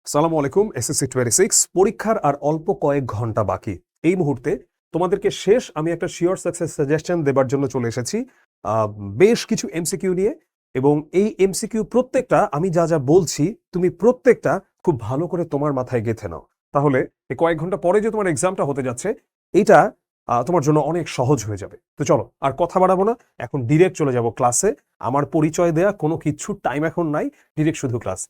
আসসালামু আলাইকুম। এসএসসি 26 পরীক্ষার আর অল্প কয়েক ঘন্টা বাকি। এই মুহূর্তে তোমাদেরকে আমি একটা শিওর সাকসেস সাজেশন দেবার জন্য চলে এসেছি বেশ কিছু এমসিকিউ নিয়ে। এবং এই এমসিকিউ প্রত্যেকটা আমি যা যা বলছি তুমি প্রত্যেকটা খুব ভালো করে তোমার মাথায় গেঁথে নাও। তাহলে এই কয়েক ঘন্টা পরে যে তোমার এক্সামটা হতে যাচ্ছে এটা তোমার জন্য অনেক সহজ হয়ে যাবে। তো চলো আর কথা বাড়াবো না, এখন ডিরেক্ট চলে যাব ক্লাসে। আমার পরিচয় দেয়া কোনো কিছু টাইম এখন নাই, ডিরেক্ট শুধু ক্লাস।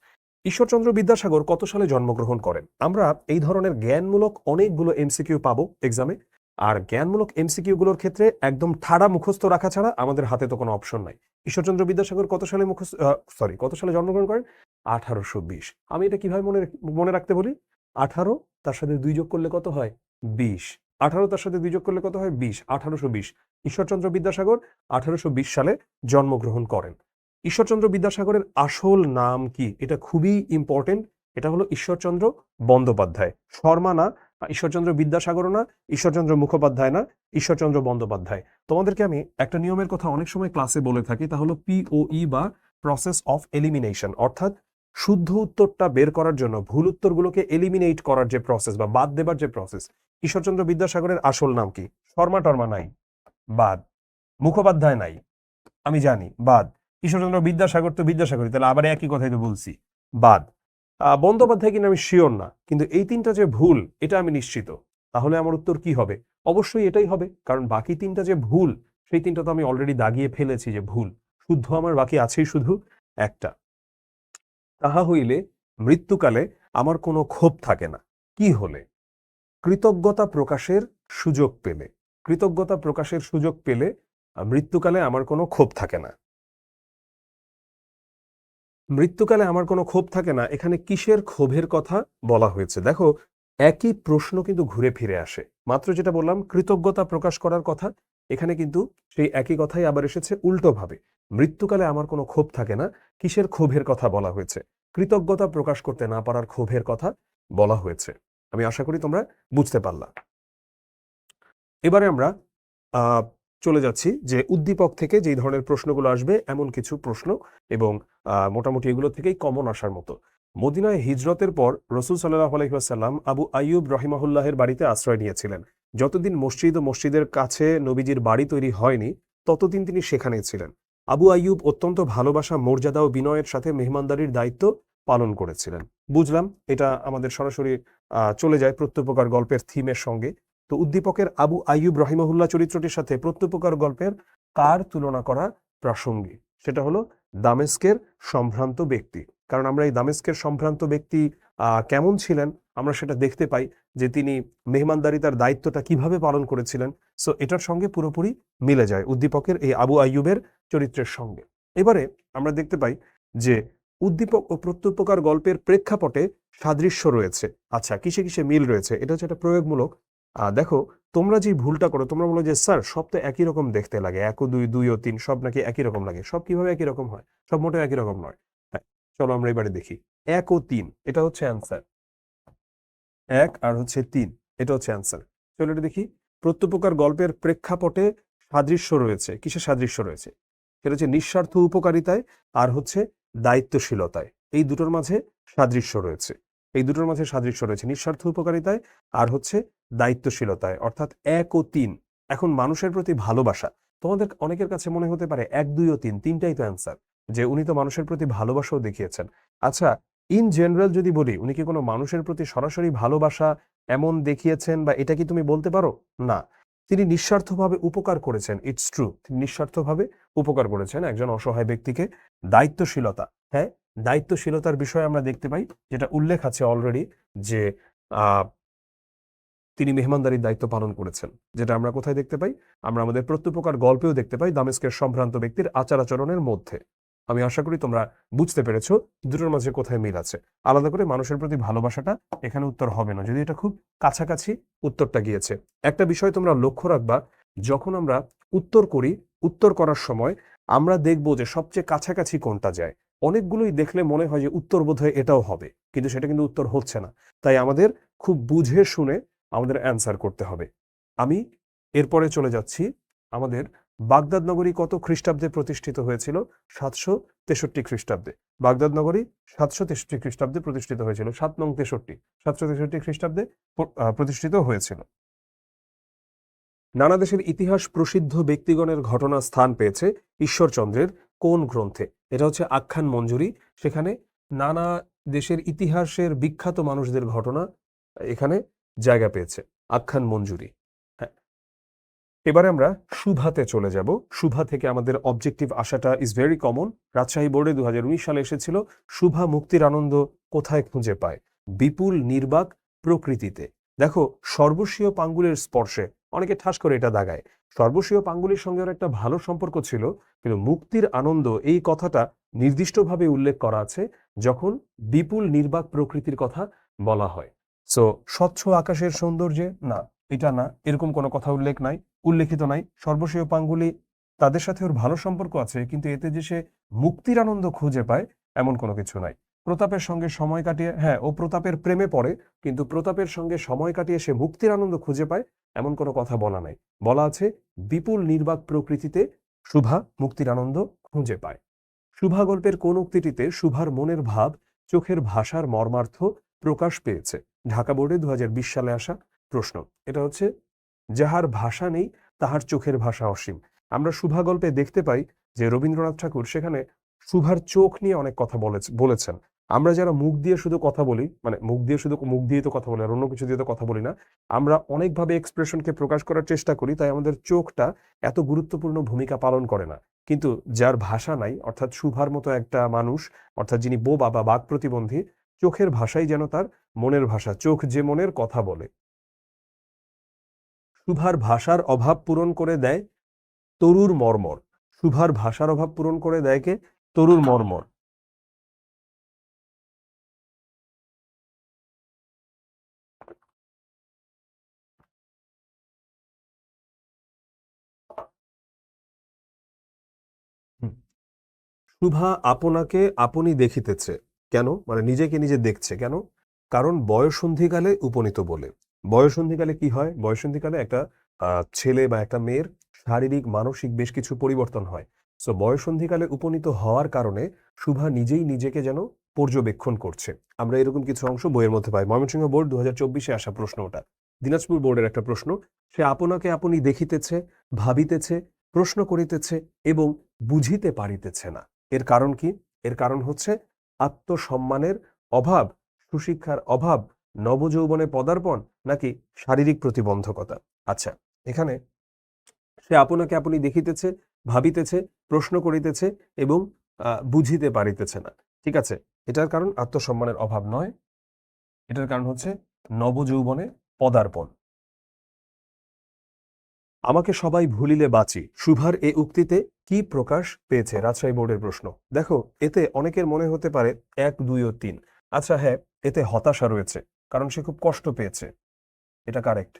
ঈশ্বরচন্দ্র বিদ্যাসাগর কত সালে জন্মগ্রহণ করেন? আমরা এই ধরনের জ্ঞানমূলক অনেকগুলো এমসিকিউ পাবো এক্সামে। আর জ্ঞানমূলক এমসিকিউ গুলোর ক্ষেত্রে একদম ঠাড়া মুখস্থ রাখা ছাড়া আমাদের হাতে তো কোনো অপশন নাই। ঈশ্বরচন্দ্র বিদ্যাসাগর কত সালে জন্মগ্রহণ করেন? 1820। আমি এটা কিভাবে মনে রাখতে বলি? 18 তার সাথে 2 যোগ করলে কত হয়? 20। 18 তার সাথে 2 যোগ করলে কত হয়? 20। 1820। ঈশ্বরচন্দ্র বিদ্যাসাগর 1820 সালে জন্মগ্রহণ করেন। ঈশ্বরচন্দ্র বিদ্যাসাগরের আসল নাম কি? এটা খুবই ইম্পর্টেন্ট। এটা হলো ঈশ্বরচন্দ্র বন্দ্যোপাধ্যায়। শর্মা না, ঈশ্বরচন্দ্র বিদ্যাসাগরও না, ঈশ্বরচন্দ্র মুখোপাধ্যায় না, ঈশ্বরচন্দ্র বন্দ্যোপাধ্যায়। তোমাদেরকে আমি একটা নিয়মের কথা অনেক সময় ক্লাসে বলে থাকি, তা হলো পিওই বা প্রসেস অফ এলিমিনেশন। অর্থাৎ শুদ্ধ উত্তরটা বের করার জন্য ভুল উত্তরগুলোকে এলিমিনেট করার যে প্রসেস বা বাদ দেবার যে প্রসেস। ঈশ্বরচন্দ্র বিদ্যাসাগরের আসল নাম কি? শর্মা টর্মা নাই, বাদ। মুখোপাধ্যায় নাই, আমি জানি, বাদ। ঈশ্বরচন্দ্র বিদ্যাসাগর তো বিদ্যাসাগরই, তাহলে আবার একই কথাই তো বলছি, বাদ। বন্দ্যোপাধ্যায় কিনা আমি শিওর না, কিন্তু এই তিনটা যে ভুল এটা আমি নিশ্চিত। তাহলে আমার উত্তর কি হবে? অবশ্যই এটাই হবে, কারণ বাকি তিনটা যে ভুল সেই তিনটা তো আমি অলরেডি দাগিয়ে ফেলেছি যে ভুল। শুদ্ধ আমার বাকি আছেই শুধু একটা। তাহা হইলে মৃত্যুকালে আমার কোনো ক্ষোভ থাকে না। কি হলে? কৃতজ্ঞতা প্রকাশের সুযোগ পেলে। কৃতজ্ঞতা প্রকাশের সুযোগ পেলে মৃত্যুকালে আমার কোনো ক্ষোভ থাকে না। মৃত্যুকালে আমার কোনো ক্ষোভ থাকে না, এখানে কিসের ক্ষোভের কথা বলা হয়েছে? দেখো, একই প্রশ্ন কিন্তু ঘুরে ফিরে আসে। মাত্র যেটা বললাম কৃতজ্ঞতা প্রকাশ করার কথা, এখানে কিন্তু সেই একই কথাই আবার এসেছে উল্টোভাবে। মৃত্যুকালে আমার কোনো ক্ষোভ থাকে না, কিসের ক্ষোভের কথা বলা হয়েছে? কৃতজ্ঞতা প্রকাশ করতে না পারার ক্ষোভের কথা বলা হয়েছে। আমি আশা করি তোমরা বুঝতে পারলা। এবারে আমরা আহ চলে যাচ্ছি যে উদ্দীপক থেকে যেই ধরনের প্রশ্নগুলো আসবে এমন কিছু প্রশ্ন, এবং মোটামুটি এগুলো থেকেই কমন আসার মতো। মদিনায় হিজরতের পর রসুল সাল্লাল্লাহু আলাইহি ওয়াসাল্লাম আবু আইয়ুব রহিমাহুল্লাহের বাড়িতে আশ্রয় নিয়েছিলেন। যতদিন মসজিদ ও মসজিদের কাছে নবীজির বাড়ি তৈরি হয়নি ততদিন তিনি সেখানেই ছিলেন। আবু আইয়ুব অত্যন্ত ভালোবাসা, মর্যাদা ও বিনয়ের সাথে মেহমানদারির দায়িত্ব পালন করেছিলেন। বুঝলাম, এটা আমাদের সরাসরি চলে যায় প্রত্যুপকার গল্পের থিমের সঙ্গে। তো উদ্দীপকের আবু আইয়ুব রহিমাহুল্লাহ চরিত্রটির সাথে প্রত্যুপকার গল্পের কার তুলনা করা প্রাসঙ্গিক? সেটা হলো দামেস্কের সম্ভ্রান্ত ব্যক্তি। কারণ আমরা এই দামেস্কের সম্ভ্রান্ত ব্যক্তি কেমন ছিলেন আমরা সেটা দেখতে পাই, যে তিনি মেহমানদারি তার দায়িত্বটা কিভাবে পালন করেছিলেন। সো এটার সঙ্গে পুরোপুরি মিলে যায় উদ্দীপকের এই আবু আইয়ুবের চরিত্রের সঙ্গে। এবারে আমরা দেখতে পাই যে উদ্দীপক ও প্রত্যুপকার গল্পের প্রেক্ষাপটে সাদৃশ্য রয়েছে। আচ্ছা, কিসে কিসে মিল রয়েছে? এটা হচ্ছে একটা প্রয়োগমূলক। দেখো, তোমরা যে ভুলটা করো, তোমরা বলো যে স্যার সব তো একই রকম দেখতে লাগে, 1 ও 2, 2 ও 3 সব নাকি একই রকম লাগে। সব কিভাবে একই রকম হয়? সব মোটেও একই রকম নয়। হ্যাঁ, চলো আমরা এবারে দেখি। 1 ও 3 এটা হচ্ছে অ্যান্সার। 1 আর হচ্ছে 3 এটা হচ্ছে অ্যান্সার। চলো এটা দেখি। প্রত্যুপকার গল্পের প্রেক্ষাপটে সাদৃশ্য রয়েছে। কিসে সাদৃশ্য রয়েছে? সেটা হচ্ছে নিঃস্বার্থ উপকারিতায় আর হচ্ছে দায়িত্বশীলতায়। এই দুটোর মাঝে সাদৃশ্য রয়েছে। নিঃস্বার্থ উপকারিতায় আর হচ্ছে দায়িত্বশীলতায়, অর্থাৎ 1 ও 3। এখন মানুষের প্রতি ভালোবাসা, তোমাদের অনেকের কাছে মনে হতে পারে 1, 2 ও 3 তিনটাই তো অ্যান্সার, যে উনি তো মানুষের প্রতি ভালোবাসাও দেখিয়েছেন। আচ্ছা, ইন জেনারেল যদি বলি, উনি কি কোনো মানুষের প্রতি সরাসরি ভালোবাসা এমন দেখিয়েছেন বা এটা কি তুমি বলতে পারো? না। তিনি নিঃস্বার্থভাবে উপকার করেছেন, ইটস ট্রু, তিনি নিঃস্বার্থভাবে উপকার করেছেন একজন অসহায় ব্যক্তিকে। দায়িত্বশীলতা, হ্যাঁ, দায়িত্বশীলতার বিষয়ে আমরা দেখতে পাই, যেটা উল্লেখ আছে অলরেডি, যে তিনি মেহমানদারির দায়িত্ব পালন করেছেন। যেটা আমরা কোথায় দেখতে পাই? আমরা আমাদের প্রত্যুপকার গল্পেও দেখতে পাই, দামেস্কের সম্ভ্রান্ত ব্যক্তির আচার আচরণের মধ্যে। আমি আশা করি তোমরা বুঝতে পেরেছো দুটোর মাঝে কোথায় মিল আছে। আলাদা করে মানুষের প্রতি ভালোবাসাটা এখানে উত্তর হবে না, যদি এটা খুব কাছাকাছি উত্তরটা গিয়েছে। একটা বিষয় তোমরা লক্ষ্য রাখবা, যখন আমরা উত্তর করি, উত্তর করার সময় আমরা দেখব যে সবচেয়ে কাছাকাছি কোনটা যায়। অনেকগুলোই দেখলে মনে হয় যে উত্তর বোধহয় এটাও হবে, কিন্তু সেটা কিন্তু উত্তর হচ্ছে না। তাই আমাদের খুব বুঝে শুনে আমাদের অ্যান্সার করতে হবে। আমি এরপরে চলে যাচ্ছি, আমাদের বাগদাদ নগরী কত খ্রিস্টাব্দে প্রতিষ্ঠিত হয়েছিল? 63 খ্রিস্টাব্দে। বাগদাদ নগরী 763 খ্রিস্টাব্দে প্রতিষ্ঠিত হয়েছিল। 7 নং 63 763 খ্রিস্টাব্দে প্রতিষ্ঠিত হয়েছিল। নানা দেশের ইতিহাস প্রসিদ্ধ ব্যক্তিগণের ঘটনা স্থান পেয়েছে ঈশ্বরচন্দ্রের কোন গ্রন্থে? এটা হচ্ছে আখ্যান মঞ্জুরি। সেখানে নানা দেশের ইতিহাসের বিখ্যাত মানুষদের ঘটনা এখানে জায়গা পেয়েছে, আখ্যান মঞ্জুরি। হ্যাঁ, এবারে আমরা সুভাতে চলে যাব। সুভা থেকে আমাদের অবজেক্টিভ আসাটা ইজ ভেরি কমন। রাজশাহী বোর্ডে 2019 সালে এসেছিল। সুভা মুক্তির আনন্দ কোথায় খুঁজে পায়? বিপুল নির্বাক প্রকৃতিতে। দেখো, সর্বস্বীয় পাঙ্গুলের স্পর্শে, অনেকে ঠাস করে এটা দাগায়। সর্বস্বীয় পাঙ্গুলির সঙ্গে ওর একটা ভালো সম্পর্ক ছিল, কিন্তু মুক্তির আনন্দ এই কথাটা নির্দিষ্টভাবে উল্লেখ করা আছে যখন বিপুল নির্বাক প্রকৃতির কথা বলা হয়। সো স্বচ্ছ আকাশের সৌন্দর্যে না, এটা না, এরকম কোনো কথা উল্লেখিত নাই। সর্বস্বীয় পাঙ্গুলি, তাদের সাথে ওর ভালো সম্পর্ক আছে, কিন্তু এতে যে সে মুক্তির আনন্দ খুঁজে পায় এমন কোনো কিছু নাই। প্রতাপের সঙ্গে সময় কাটিয়ে, হ্যাঁ, ও প্রতাপের প্রেমে পড়ে, কিন্তু প্রতাপের সঙ্গে সময় কাটিয়ে সে মুক্তির আনন্দ খুঁজে পায় এমন কোনো কথা বলা নাই। বলা আছে বিপুল নির্বাক প্রকৃতিতে সুভা মুক্তির আনন্দ খুঁজে পায়। সুভা গল্পের কোন উক্তিটিতে সুভার মনের ভাব, চোখের ভাষার মর্মার্থ প্রকাশ পেয়েছে? ঢাকা বোর্ডে 2020 সালে আসা প্রশ্ন। এটা হচ্ছে যাহার ভাষা নেই তাহার চোখের ভাষা অসীম। আমরা সুভা গল্পে দেখতে পাই যে রবীন্দ্রনাথ ঠাকুর সেখানে সুভার চোখ নিয়ে অনেক কথা বলেছেন। আমরা যারা মুখ দিয়ে শুধু কথা বলি, মানে মুখ দিয়ে তো কথা বলি আর অন্য কিছু দিয়ে তো কথা বলি না, আমরা অনেকভাবে এক্সপ্রেশনকে প্রকাশ করার চেষ্টা করি, তাই আমাদের চোখটা এত গুরুত্বপূর্ণ ভূমিকা পালন করে না। কিন্তু যার ভাষা নাই, অর্থাৎ সুভার মতো একটা মানুষ, অর্থাৎ যিনি বোবা বা বাক প্রতিবন্ধী, চোখের ভাষাই যেন তার মনের ভাষা, চোখ যে মনের কথা বলে। সুভার ভাষার অভাব পূরণ করে দেয় তরুর মর্মর। সুভার ভাষার অভাব পূরণ করে দেয় কে? তরুর মর্মর। সুভা আপনাকে আপনি দেখিতেছে কেন? মানে নিজেকে নিজে দেখছে কেন? কারণ বয়ঃসন্ধিকালে উপনীত বলে। বয়ঃসন্ধিকালে কি হয়? বয়ঃসন্ধিকালে একটা ছেলে বা একটা মেয়ের শারীরিক মানসিক বেশ কিছু পরিবর্তন হয়। সো বয়ঃসন্ধিকালে উপনীত হওয়ার কারণে সুভা নিজেই নিজেকে যেন পর্যবেক্ষণ করছে। আমরা এরকম কিছু অংশ বইয়ের মধ্যে পাই। ময়মনসিংহ বোর্ড 2024-এ আসা প্রশ্ন ওটা। দিনাজপুর বোর্ডের একটা প্রশ্ন। সে আপনাকে আপনি দেখিতেছে, ভাবিতেছে, প্রশ্ন করিতেছে এবং বুঝিতে পারিতেছে না। এর কারণ কি? এর কারণ হচ্ছে আত্মসম্মানের অভাব, সুশিক্ষার অভাব, নবযৌবনে পদার্পণ, নাকি শারীরিক প্রতিবন্ধকতা। আচ্ছা, এখানে সে আপনাকে আপনি দেখিতেছে, ভাবিতেছে, প্রশ্ন করিতেছে এবং বুঝিতে পারিতেছে না। ঠিক আছে, এটার কারণ আত্মসম্মানের অভাব নয়, এটার কারণ হচ্ছে নবযৌবনে পদার্পণ। আমাকে সবাই ভুলিলে বাঁচি, সুভার এ উক্তিতে কি প্রকাশ পেয়েছে? রাজশাহী বোর্ডের প্রশ্ন। দেখো, এতে অনেকের মনে হতে পারে 1, 2 ও 3। আচ্ছা হ্যাঁ, এতে হতাশা রয়েছে, কারণ সে খুব কষ্ট পেয়েছে, এটা কারেক্ট।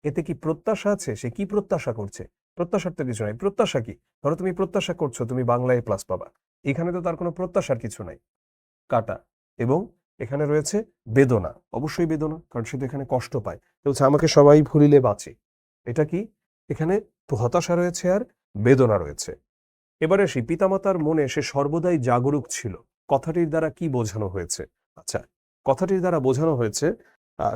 এতে কি প্রত্যাশা আছে? সে কি প্রত্যাশা করছে? প্রত্যাশার তো কিছু নাই। প্রত্যাশা কি? ধরো তুমি প্রত্যাশা করছো তুমি বাংলায় প্লাস পাবা, এখানে তো তার কোনো প্রত্যাশার কিছু নাই, কাটা। এবং এখানে রয়েছে বেদনা, অবশ্যই বেদনা, কারণ সে তো এখানে কষ্ট পায়। বলছে আমাকে সবাই ভুলিলে বাঁচি, এটা কি? এখানে হতাশা রয়েছে আর বেদনা রয়েছে। এবারে আসি, পিতামাতার মনে সে সর্বদাই জাগরুক ছিল, কথাটির দ্বারা কি বোঝানো হয়েছে? আচ্ছা, কথাটির দ্বারা বোঝানো হয়েছে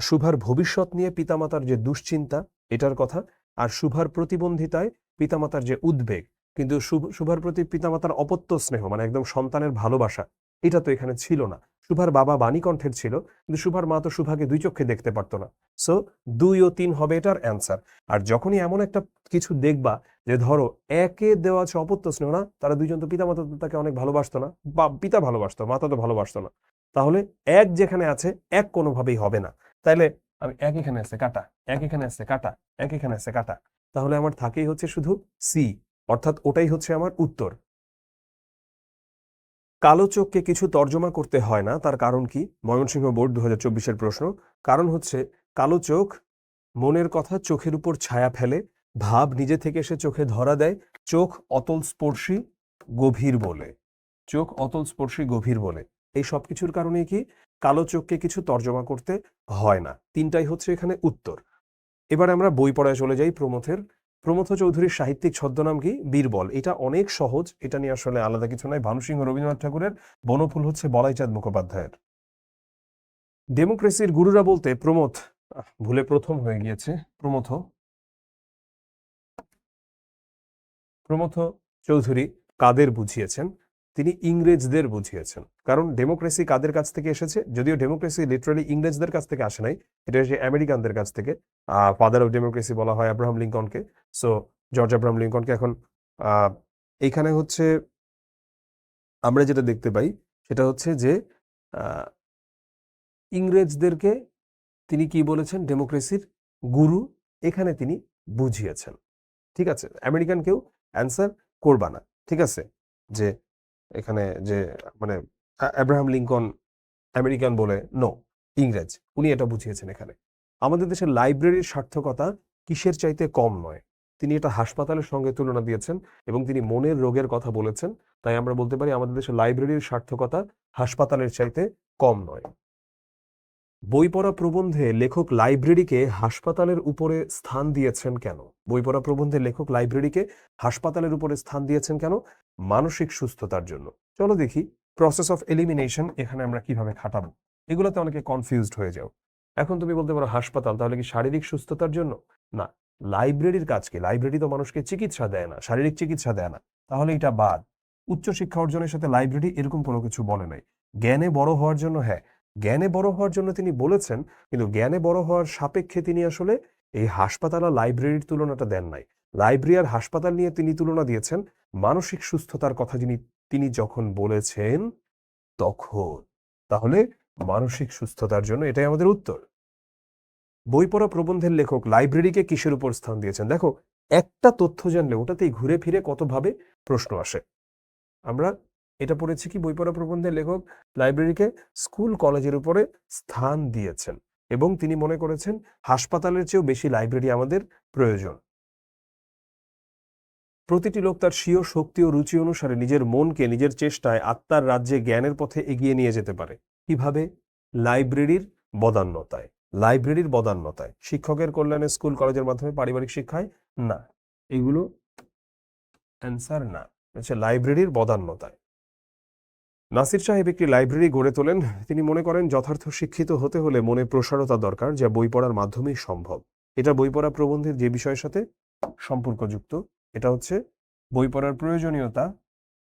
সুভার ভবিষ্যৎ নিয়ে পিতামাতার যে দুশ্চিন্তা, এটার কথা, আর সুভার প্রতিবন্ধিতায় পিতামাতার যে উদ্বেগ, কিন্তু সুভার প্রতি পিতামাতার অপত্য স্নেহ, মানে একদম সন্তানের ভালোবাসা, এটা তো এখানে ছিল না। সুভার বাবা বাণীকণ্ঠের ছিল, কিন্তু সুভার মা তো সুভাকে 2 চোখে দেখতে পারতো না। সো 2 ও 3 হবে এটার অ্যান্সার। আর যখনই এমন একটা কিছু দেখবা যে ধরো একে দেওয়া আছে অপত্য স্নেহ, না, তারা দুইজন তো পিতামাতা তো তাকে অনেক ভালোবাসতো না, বা পিতা ভালোবাসতো, মাতা তো ভালোবাসতো না, তাহলে এক যেখানে আছে এক কোনোভাবেই হবে না। তাইলে আমি এক এখানে আছে কাটা, এক এখানে আছে কাটা, এক এখানে আছে কাটা, তাহলে আমার থাকেই হচ্ছে শুধু সি, অর্থাৎ ওটাই হচ্ছে আমার উত্তর। কালো চোখকে কিছু তর্জমা করতে হয় না, তার কারণ কি? ময়মনসিংহ বোর্ড 2024-এর প্রশ্ন। কারণ হচ্ছে কালো চোখ মনের কথা চোখের উপর ছায়া ফেলে, ভাব নিজে থেকে সে চোখে ধরা দেয়, চোখ অতল স্পর্শী গভীর বলে। চোখ অতল স্পর্শী গভীর বলে, এই সব কিছুর কারণে কি কালো চোখকে কিছু তর্জমা করতে হয় না। 3টাই হচ্ছে এখানে উত্তর। এবার আমরা বই পড়ায় চলে যাই প্রমথের। প্রমথ চৌধুরীর সাহিত্যিক ছদ্মনাম কি? বীরবল। এটা অনেক সহজ, এটা নিয়ে আসলে আলাদা কিছু নাই। ভানুসিংহ রবীন্দ্রনাথ ঠাকুরের, বনফুল হচ্ছে বলাইচাঁদ মুখোপাধ্যায়ের। ডেমোক্রেসির গুরুরা বলতে প্রমথ, ভুলে প্রথম হয়ে গিয়েছে, প্রমথ চৌধুরী কাদের বুঝিয়েছেন? তিনি ইংরেজদের বুঝিয়েছেন। কারণ ডেমোক্রেসি কাদের কাছ থেকে এসেছে? যদিও ডেমোক্রেসি লিটারালি ইংরেজদের কাছ থেকে আসে নাই, এটা এসে আমেরিকানদের কাছ থেকে। ফাদার অফ ডেমোক্রেসি বলা হয় আব্রাহাম লিঙ্কনকে। সো জর্জ আব্রাহাম লিঙ্কনকে। এখন এইখানে হচ্ছে আমরা যেটা দেখতে পাই সেটা হচ্ছে যে ইংরেজদেরকে তিনি কি বলেছেন? ডেমোক্রেসির গুরু এখানে তিনি বুঝিয়েছেন। ঠিক আছে, আমেরিকান কেউ অ্যান্সার করবা না। ঠিক আছে, যে এখানে যে মানে আব্রাহাম লিঙ্কন আমেরিকান বলে নো, ইংরেজ, উনি এটা বুঝিয়েছেন এখানে। আমাদের দেশের লাইব্রেরির সার্থকতা কিসের চাইতে কম নয়? তিনি এটা হাসপাতালের সঙ্গে তুলনা দিয়েছেন এবং তিনি মনের রোগের কথা বলেছেন। তাই আমরা বলতে পারি আমাদের দেশের লাইব্রেরির সার্থকতা হাসপাতালের চাইতে কম নয়। বই পড়া প্রবন্ধে লেখক লাইব্রেরিকে হাসপাতালের উপরে স্থান দিয়েছেন কেন? বই পড়া প্রবন্ধে লেখক লাইব্রেরিকে হাসপাতালের উপরে স্থান দিয়েছেন কেন? মানসিক সুস্থতার জন্য। চলো দেখি প্রসেস অফ এলিমিনেশন এখানে আমরা কিভাবে খাটাবো। এগুলোতে অনেকে কনফিউজড হয়ে যাও। এখন তুমি বলতে পারো হাসপাতাল, তাহলে কি শারীরিক সুস্থতার জন্য? না, লাইব্রেরির কাজ কি? লাইব্রেরি তো মানুষকে চিকিৎসা দেয় না, শারীরিক চিকিৎসা দেয় না, তাহলে এটা বাদ। উচ্চশিক্ষা অর্জনের সাথে লাইব্রেরি এরকম কোনো কিছু বলে নাই। জ্ঞানে বড় হওয়ার জন্য, হ্যাঁ জ্ঞানে বড় হওয়ার জন্য তিনি বলেছেন, কিন্তু জ্ঞানে বড় হওয়ার সাপেক্ষে তিনি আসলে এই হাসপাতাল আর লাইব্রেরির তুলনাটা দেন নাই। লাইব্রেরি আর হাসপাতাল নিয়ে তিনি তুলনা দিয়েছেন মানসিক সুস্থতার কথা তিনি যখন বলেছেন তখন। তাহলে মানসিক সুস্থতার জন্য এটাই আমাদের উত্তর। বই পড়া প্রবন্ধের লেখক লাইব্রেরিকে কিসের উপর স্থান দিয়েছেন? দেখো, একটা তথ্য জানলে ওটাতেই ঘুরে ফিরে কতভাবে প্রশ্ন আসে। আমরা এটা পড়েছি কি, বই পড়া প্রবন্ধের লেখক লাইব্রেরিকে স্কুল কলেজের উপরে স্থান দিয়েছেন এবং তিনি মনে করেছেন হাসপাতালের চেয়েও বেশি লাইব্রেরি আমাদের প্রয়োজন। প্রতিটি লোক তার স্বীয় শক্তি ও রুচি অনুসারে নিজের মনকে নিজের চেষ্টায় আত্মার রাজ্যে জ্ঞানের পথে এগিয়ে নিয়ে যেতে পারে। কিভাবে? লাইব্রেরির বদান্যতায়। লাইব্রেরির বদান্যতায়। শিক্ষকের কল্যাণে, স্কুল কলেজের মাধ্যমে, পারিবারিক শিক্ষায়? না, এগুলো অ্যান্সার না, হচ্ছে লাইব্রেরির বদান্যতায়। নাসির সাহেব একটি লাইব্রেরি গড়ে তোলেন। তিনি মনে করেন যথার্থ শিক্ষিত হতে হলে মনে প্রসারতা দরকার, যা বই পড়ার মাধ্যমেই সম্ভব। এটা বই পড়া প্রবন্ধের যে বিষয়ের সাথে সম্পর্কযুক্ত, এটা হচ্ছে বই পড়ার প্রয়োজনীয়তা,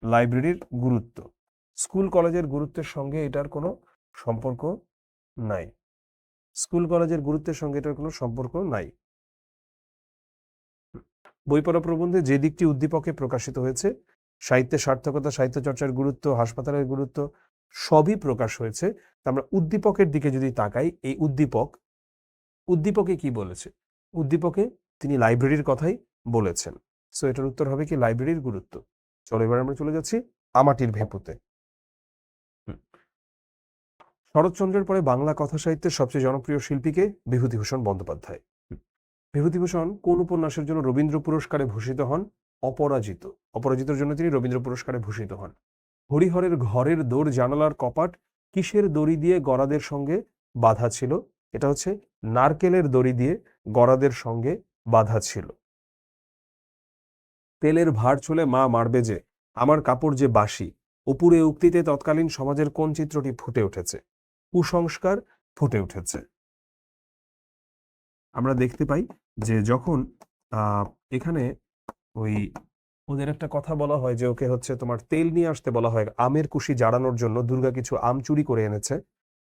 লাইব্রেরির গুরুত্ব। স্কুল কলেজের গুরুত্বের সঙ্গে এটার কোনো সম্পর্ক নাই। স্কুল কলেজের গুরুত্বের সঙ্গে এটার কোনো সম্পর্ক নাই। বই পড়া প্রবন্ধে যে দিকটি উদ্দীপকে প্রকাশিত হয়েছে, সাহিত্যের সার্থকতা, সাহিত্য চর্চার গুরুত্ব, হাসপাতালের গুরুত্ব সবই প্রকাশ হয়েছে। আমরা উদ্দীপকের দিকে যদি তাকাই, এই উদ্দীপকে কি বলেছে? উদ্দীপকে তিনি লাইব্রেরির কথাই বলেছেন। সো এটার উত্তর হবে কি, লাইব্রেরির গুরুত্ব। চলো এবার আমরা চলে যাচ্ছি আমাটির ভেপুতে। শরৎচন্দ্রের পরে বাংলা কথা সাহিত্যের সবচেয়ে জনপ্রিয় শিল্পীকে? বিভূতিভূষণ বন্দ্যোপাধ্যায়। বিভূতিভূষণ কোন উপন্যাসের জন্য রবীন্দ্র পুরস্কারে ভূষিত হন? অপরাজিত। অপরাজিতর জন্য তিনি রবীন্দ্র পুরস্কারে ভূষিত হন। হরিহরের ঘরের দোর জানালার কপাট কিসের দড়ি দিয়ে গরাদের সঙ্গে বাঁধা ছিল? এটা হচ্ছে নারকেলের দড়ি দিয়ে গরাদের সঙ্গে বাঁধা ছিল। তেলের ভার চলে মা মারবে যে, আমার কাপড় যে বাসি, উপরে উক্তিতে তৎকালীন সমাজের কোন চিত্রটি ফুটে উঠেছে? কুসংস্কার ফুটে উঠেছে। আমরা দেখতে পাই যে যখন এখানে ওই ওদের একটা কথা বলা হয় যে ওকে হচ্ছে তোমার তেল নিয়ে আসতে বলা হয়, আমের কুশি জাড়ানোর জন্য দুর্গা কিছু আম চুরি করে এনেছে।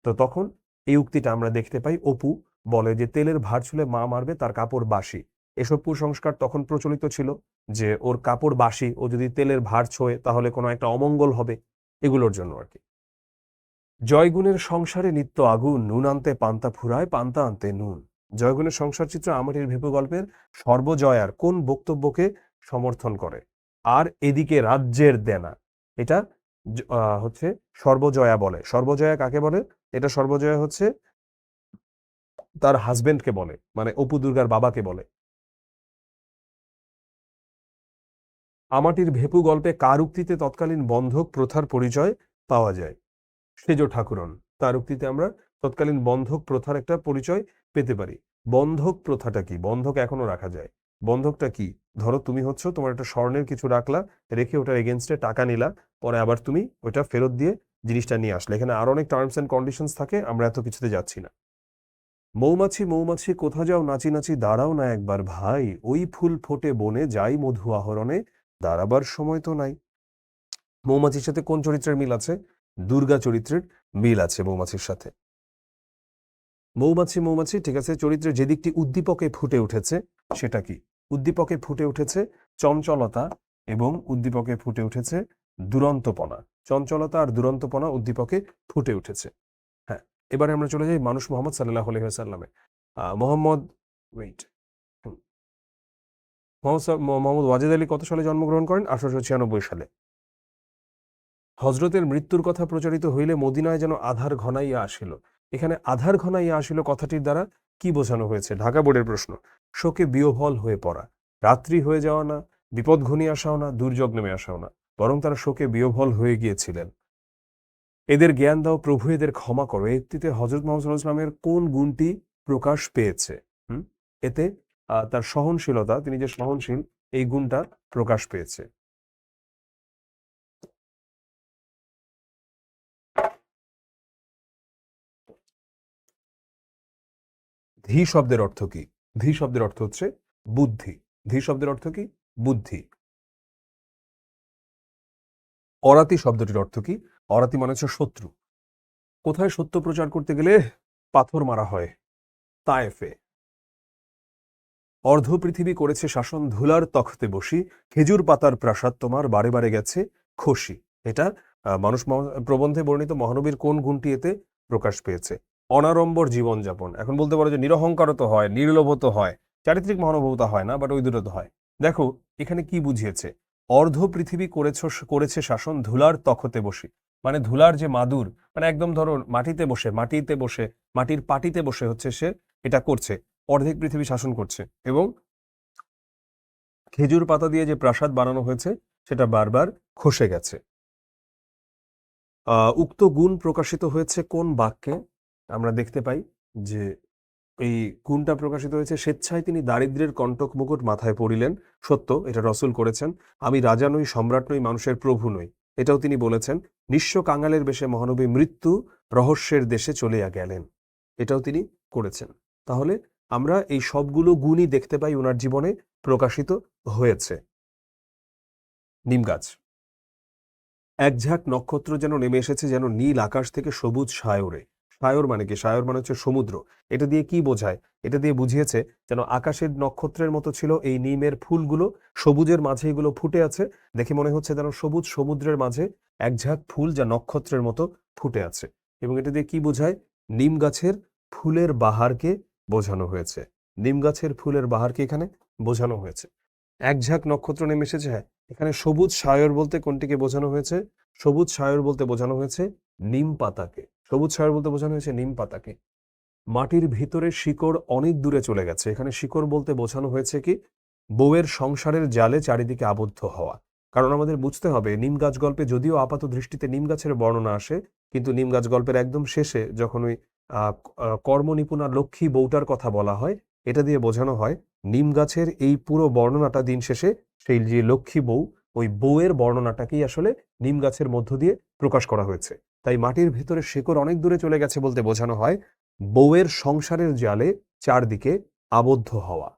তো তখন এই উক্তিটা আমরা দেখতে পাই, অপু বলে যে তেলের ভার ছুলে মা মারবে, তার কাপড় বাসি। এসব কুসংস্কার তখন প্রচলিত ছিল যে ওর কাপড় বাসি, ও যদি তেলের ভার ছোঁয় তাহলে কোনো একটা অমঙ্গল হবে, এগুলোর জন্য আর কি। জয়গুণের সংসারে নিত্য আগুন, নুন আনতে পান্তা ফুরায়, পান্তা আনতে নুন। জয়গুণের সংসার চিত্র আমাটির ভেপু গল্পের সর্বজয়ার কোন বক্তব্যকে সমর্থন করে? আর এদিকে রাজ্যের দেনা, এটা হচ্ছে সর্বজয়া বলে। সর্বজয়া কাকে বলে? এটা সর্বজয়া হচ্ছে তার হাজবেন্ডকে বলে, মানে অপু দুর্গার বাবাকে বলে। আমাটির ভেপু গল্পে কার উক্তিতে তৎকালীন বন্ধক প্রথার পরিচয় পাওয়া যায়? সেজ ঠাকুরন। তার উক্তিতে আমরা তৎকালীন বন্ধক প্রথার একটা পরিচয় পেতে পারি। বন্ধক প্রথাটা কি? বন্ধক এখনো রাখা যায়। বন্ধকটা কি? ধরো তুমি হচ্ছে তোমার একটা স্বর্ণের কিছু রাখলা, রেখে ওটার এগেনস্টে টাকা নিলা, পরে আবার তুমি ওইটা ফেরত দিয়ে জিনিসটা নিয়ে আসলে। এখানে আরো অনেক টার্মস এন্ড কন্ডিশনস থাকে, আমরা এত কিছুতে যাচ্ছি না। মৌমাছি মৌমাছি কোথা যাও নাচি নাচি দাঁড়াও না একবার ভাই, ওই ফুল ফোটে বনে যাই মধু আহরণে, দাঁড়াবার সময় তো নাই। মৌমাছির সাথে কোন চরিত্রের মিল আছে? দুর্গা চরিত্রের মিল আছে মৌমাছির সাথে। মৌমাছি মৌমাছি ঠিক আছে, চরিত্রের যে দিকটি উদ্দীপকে ফুটে উঠেছে সেটা কি? উদ্দীপকে ফুটে উঠেছে চঞ্চলতা এবং উদ্দীপকে ফুটে উঠেছে দুরন্তপনা। চঞ্চলতা আর দুরন্তপনা উদ্দীপকে ফুটে উঠেছে। হ্যাঁ, এবারে আমরা চলে যাই মানুষ মোহাম্মদ সাল্লাল্লাহু আলাইহি ওয়াসাল্লামে। মোহাম্মদ ওয়েট মোহাম্মদ ওয়াজেদ আলী কত সালে জন্মগ্রহণ করেন? 1896 সালে। হজরতের মৃত্যুর কথা প্রচারিত হইলে মদিনায় যেন আধার ঘনাইয়া আসিল। এখানে আধার ঘনাইয়া আসিল কথাটির দ্বারা কি বোঝানো হয়েছে? ঢাকা বোর্ডের প্রশ্ন। শোকে বিহ্বল হয়ে পড়া, রাত্রি হয়ে যাওয়া না, বিপদ ঘনিয়ে আসাও না, দুর্যোগ নেমে আসাও না, বরং তারা শোকে বিহ্বল হয়ে গিয়েছিলেন। এদের জ্ঞান দাও প্রভু, এদের ক্ষমা করো। এটিতে হজরত মোহাম্মদ সাল্লাল্লাহু আলাইহি ওয়াসাল্লামের কোন গুণটি প্রকাশ পেয়েছে? এতে তার সহনশীলতা, তিনি যে সহনশীল, এই গুণটা প্রকাশ পেয়েছে। ধী শব্দের অর্থ কি? ধী শব্দের অর্থ হচ্ছে বুদ্ধি। ধী শব্দের অর্থ কি? বুদ্ধি। অরাতি শব্দটির অর্থ কি? অরাতি মানে হচ্ছে শত্রু। কোথায় সত্য প্রচার করতে গেলে পাথর মারা হয়? তায়েফে। অর্ধ পৃথিবী করেছে শাসন, ধুলার তখতে বসি, খেজুর পাতার প্রাসাদ তোমার বারে বারে গেছে খসি। এটা মানুষ প্রবন্ধে বর্ণিত মহানবীর কোন গুণটি এতে প্রকাশ পেয়েছে? অনাড়ম্বর জীবনযাপন। এখন বলতে পারো যে নিরহংকারও তো হয়, নির্লোভ তো হয়, চারিত্রিক মহানুভবতা হয় না, বাট ওই দুটো তো হয়। দেখো এখানে কি বুঝিয়েছে? অর্ধ পৃথিবী করেছে শাসন, ধুলার তখতে বসি, মানে ধুলার যে মাদুর, মানে একদম ধরো মাটিতে বসে মাটির পাটিতে বসে হচ্ছে সে এটা করছে, অর্ধেক পৃথিবী শাসন করছে। এবং খেজুর পাতা দিয়ে যে প্রাসাদ বানানো হয়েছে সেটা বারবার খসে গেছে। উক্ত গুণ প্রকাশিত হয়েছে কোন বাক্যে? আমরা দেখতে পাই যে এই গুণটা প্রকাশিত হয়েছে, স্বেচ্ছায় তিনি দারিদ্র্যের কণ্টক মুকুট মাথায় পড়িলেন। সত্য, এটা রসুল করেছেন। আমি রাজা নই, সম্রাট নই, মানুষের প্রভু নই, এটাও তিনি বলেছেন। নিঃস্ব কাঙালের বেশে মহানবী মৃত্যু রহস্যের দেশে চলিয়া গেলেন, এটাও তিনি করেছেন। তাহলে আমরা এই সবগুলো গুণই দেখতে পাই ওনার জীবনে প্রকাশিত হয়েছে। নিম গাছ। এক ঝাঁক নক্ষত্র যেন নেমে এসেছে, যেন নীল আকাশ থেকে সবুজ সায়রে। সায়র মানে কি? সায়র মানে হচ্ছে সমুদ্র। এটা দিয়ে কি বোঝায়? এটা দিয়ে বুঝিয়েছে যেন আকাশের নক্ষত্রের মতো ছিল এই নিমের ফুলগুলো, সবুজের মাঝে এগুলো ফুটে আছে। দেখে মনে হচ্ছে যেন সবুজ সমুদ্রের মাঝে এক ঝাঁক ফুল যা নক্ষত্রের মতো ফুটে আছে। এবং এটা দিয়ে কি বোঝায়? নিম গাছের ফুলের বাহারকে বোঝানো হয়েছে। নিম গাছের ফুলের বাহারকে এখানে বোঝানো হয়েছে। এক ঝাঁক নক্ষত্র নেমে এসেছে। হ্যাঁ, এখানে সবুজ সায়র বলতে কোনটিকে বোঝানো হয়েছে? সবুজ সায়র বলতে বোঝানো হয়েছে নিম পাতাকে। সবুজ সায়র বলতে বোঝানো হয়েছে নিম পাতাকে। মাটির ভিতরে শিকড় অনেক দূরে চলে গেছে। এখানে শিকড় বলতে বোঝানো হয়েছে কি? বউয়ের সংসারের জালে চারিদিকে আবদ্ধ হওয়া। কারণ আমাদের বুঝতে হবে, নিম গাছ গল্পে যদিও আপাত দৃষ্টিতে নিম গাছের বর্ণনা আসে, কিন্তু নিম গাছ গল্পের একদম শেষে যখন ওই কর্মনিপুণা লক্ষ্মী বউটার কথা বলা হয়, এটা দিয়ে বোঝানো হয় নিম গাছের এই পুরো বর্ণনাটা দিন শেষে সেই যে লক্ষ্মী বউ, ওই বউয়ের বর্ণনাটাকেই আসলে নিম গাছের মধ্য দিয়ে প্রকাশ করা হয়েছে। তাই মাটির ভেতরে শিকড় অনেক দূরে চলে গেছে বলতে বোঝানো হয় বউয়ের সংসারের জালে চারদিকে আবদ্ধ হওয়া।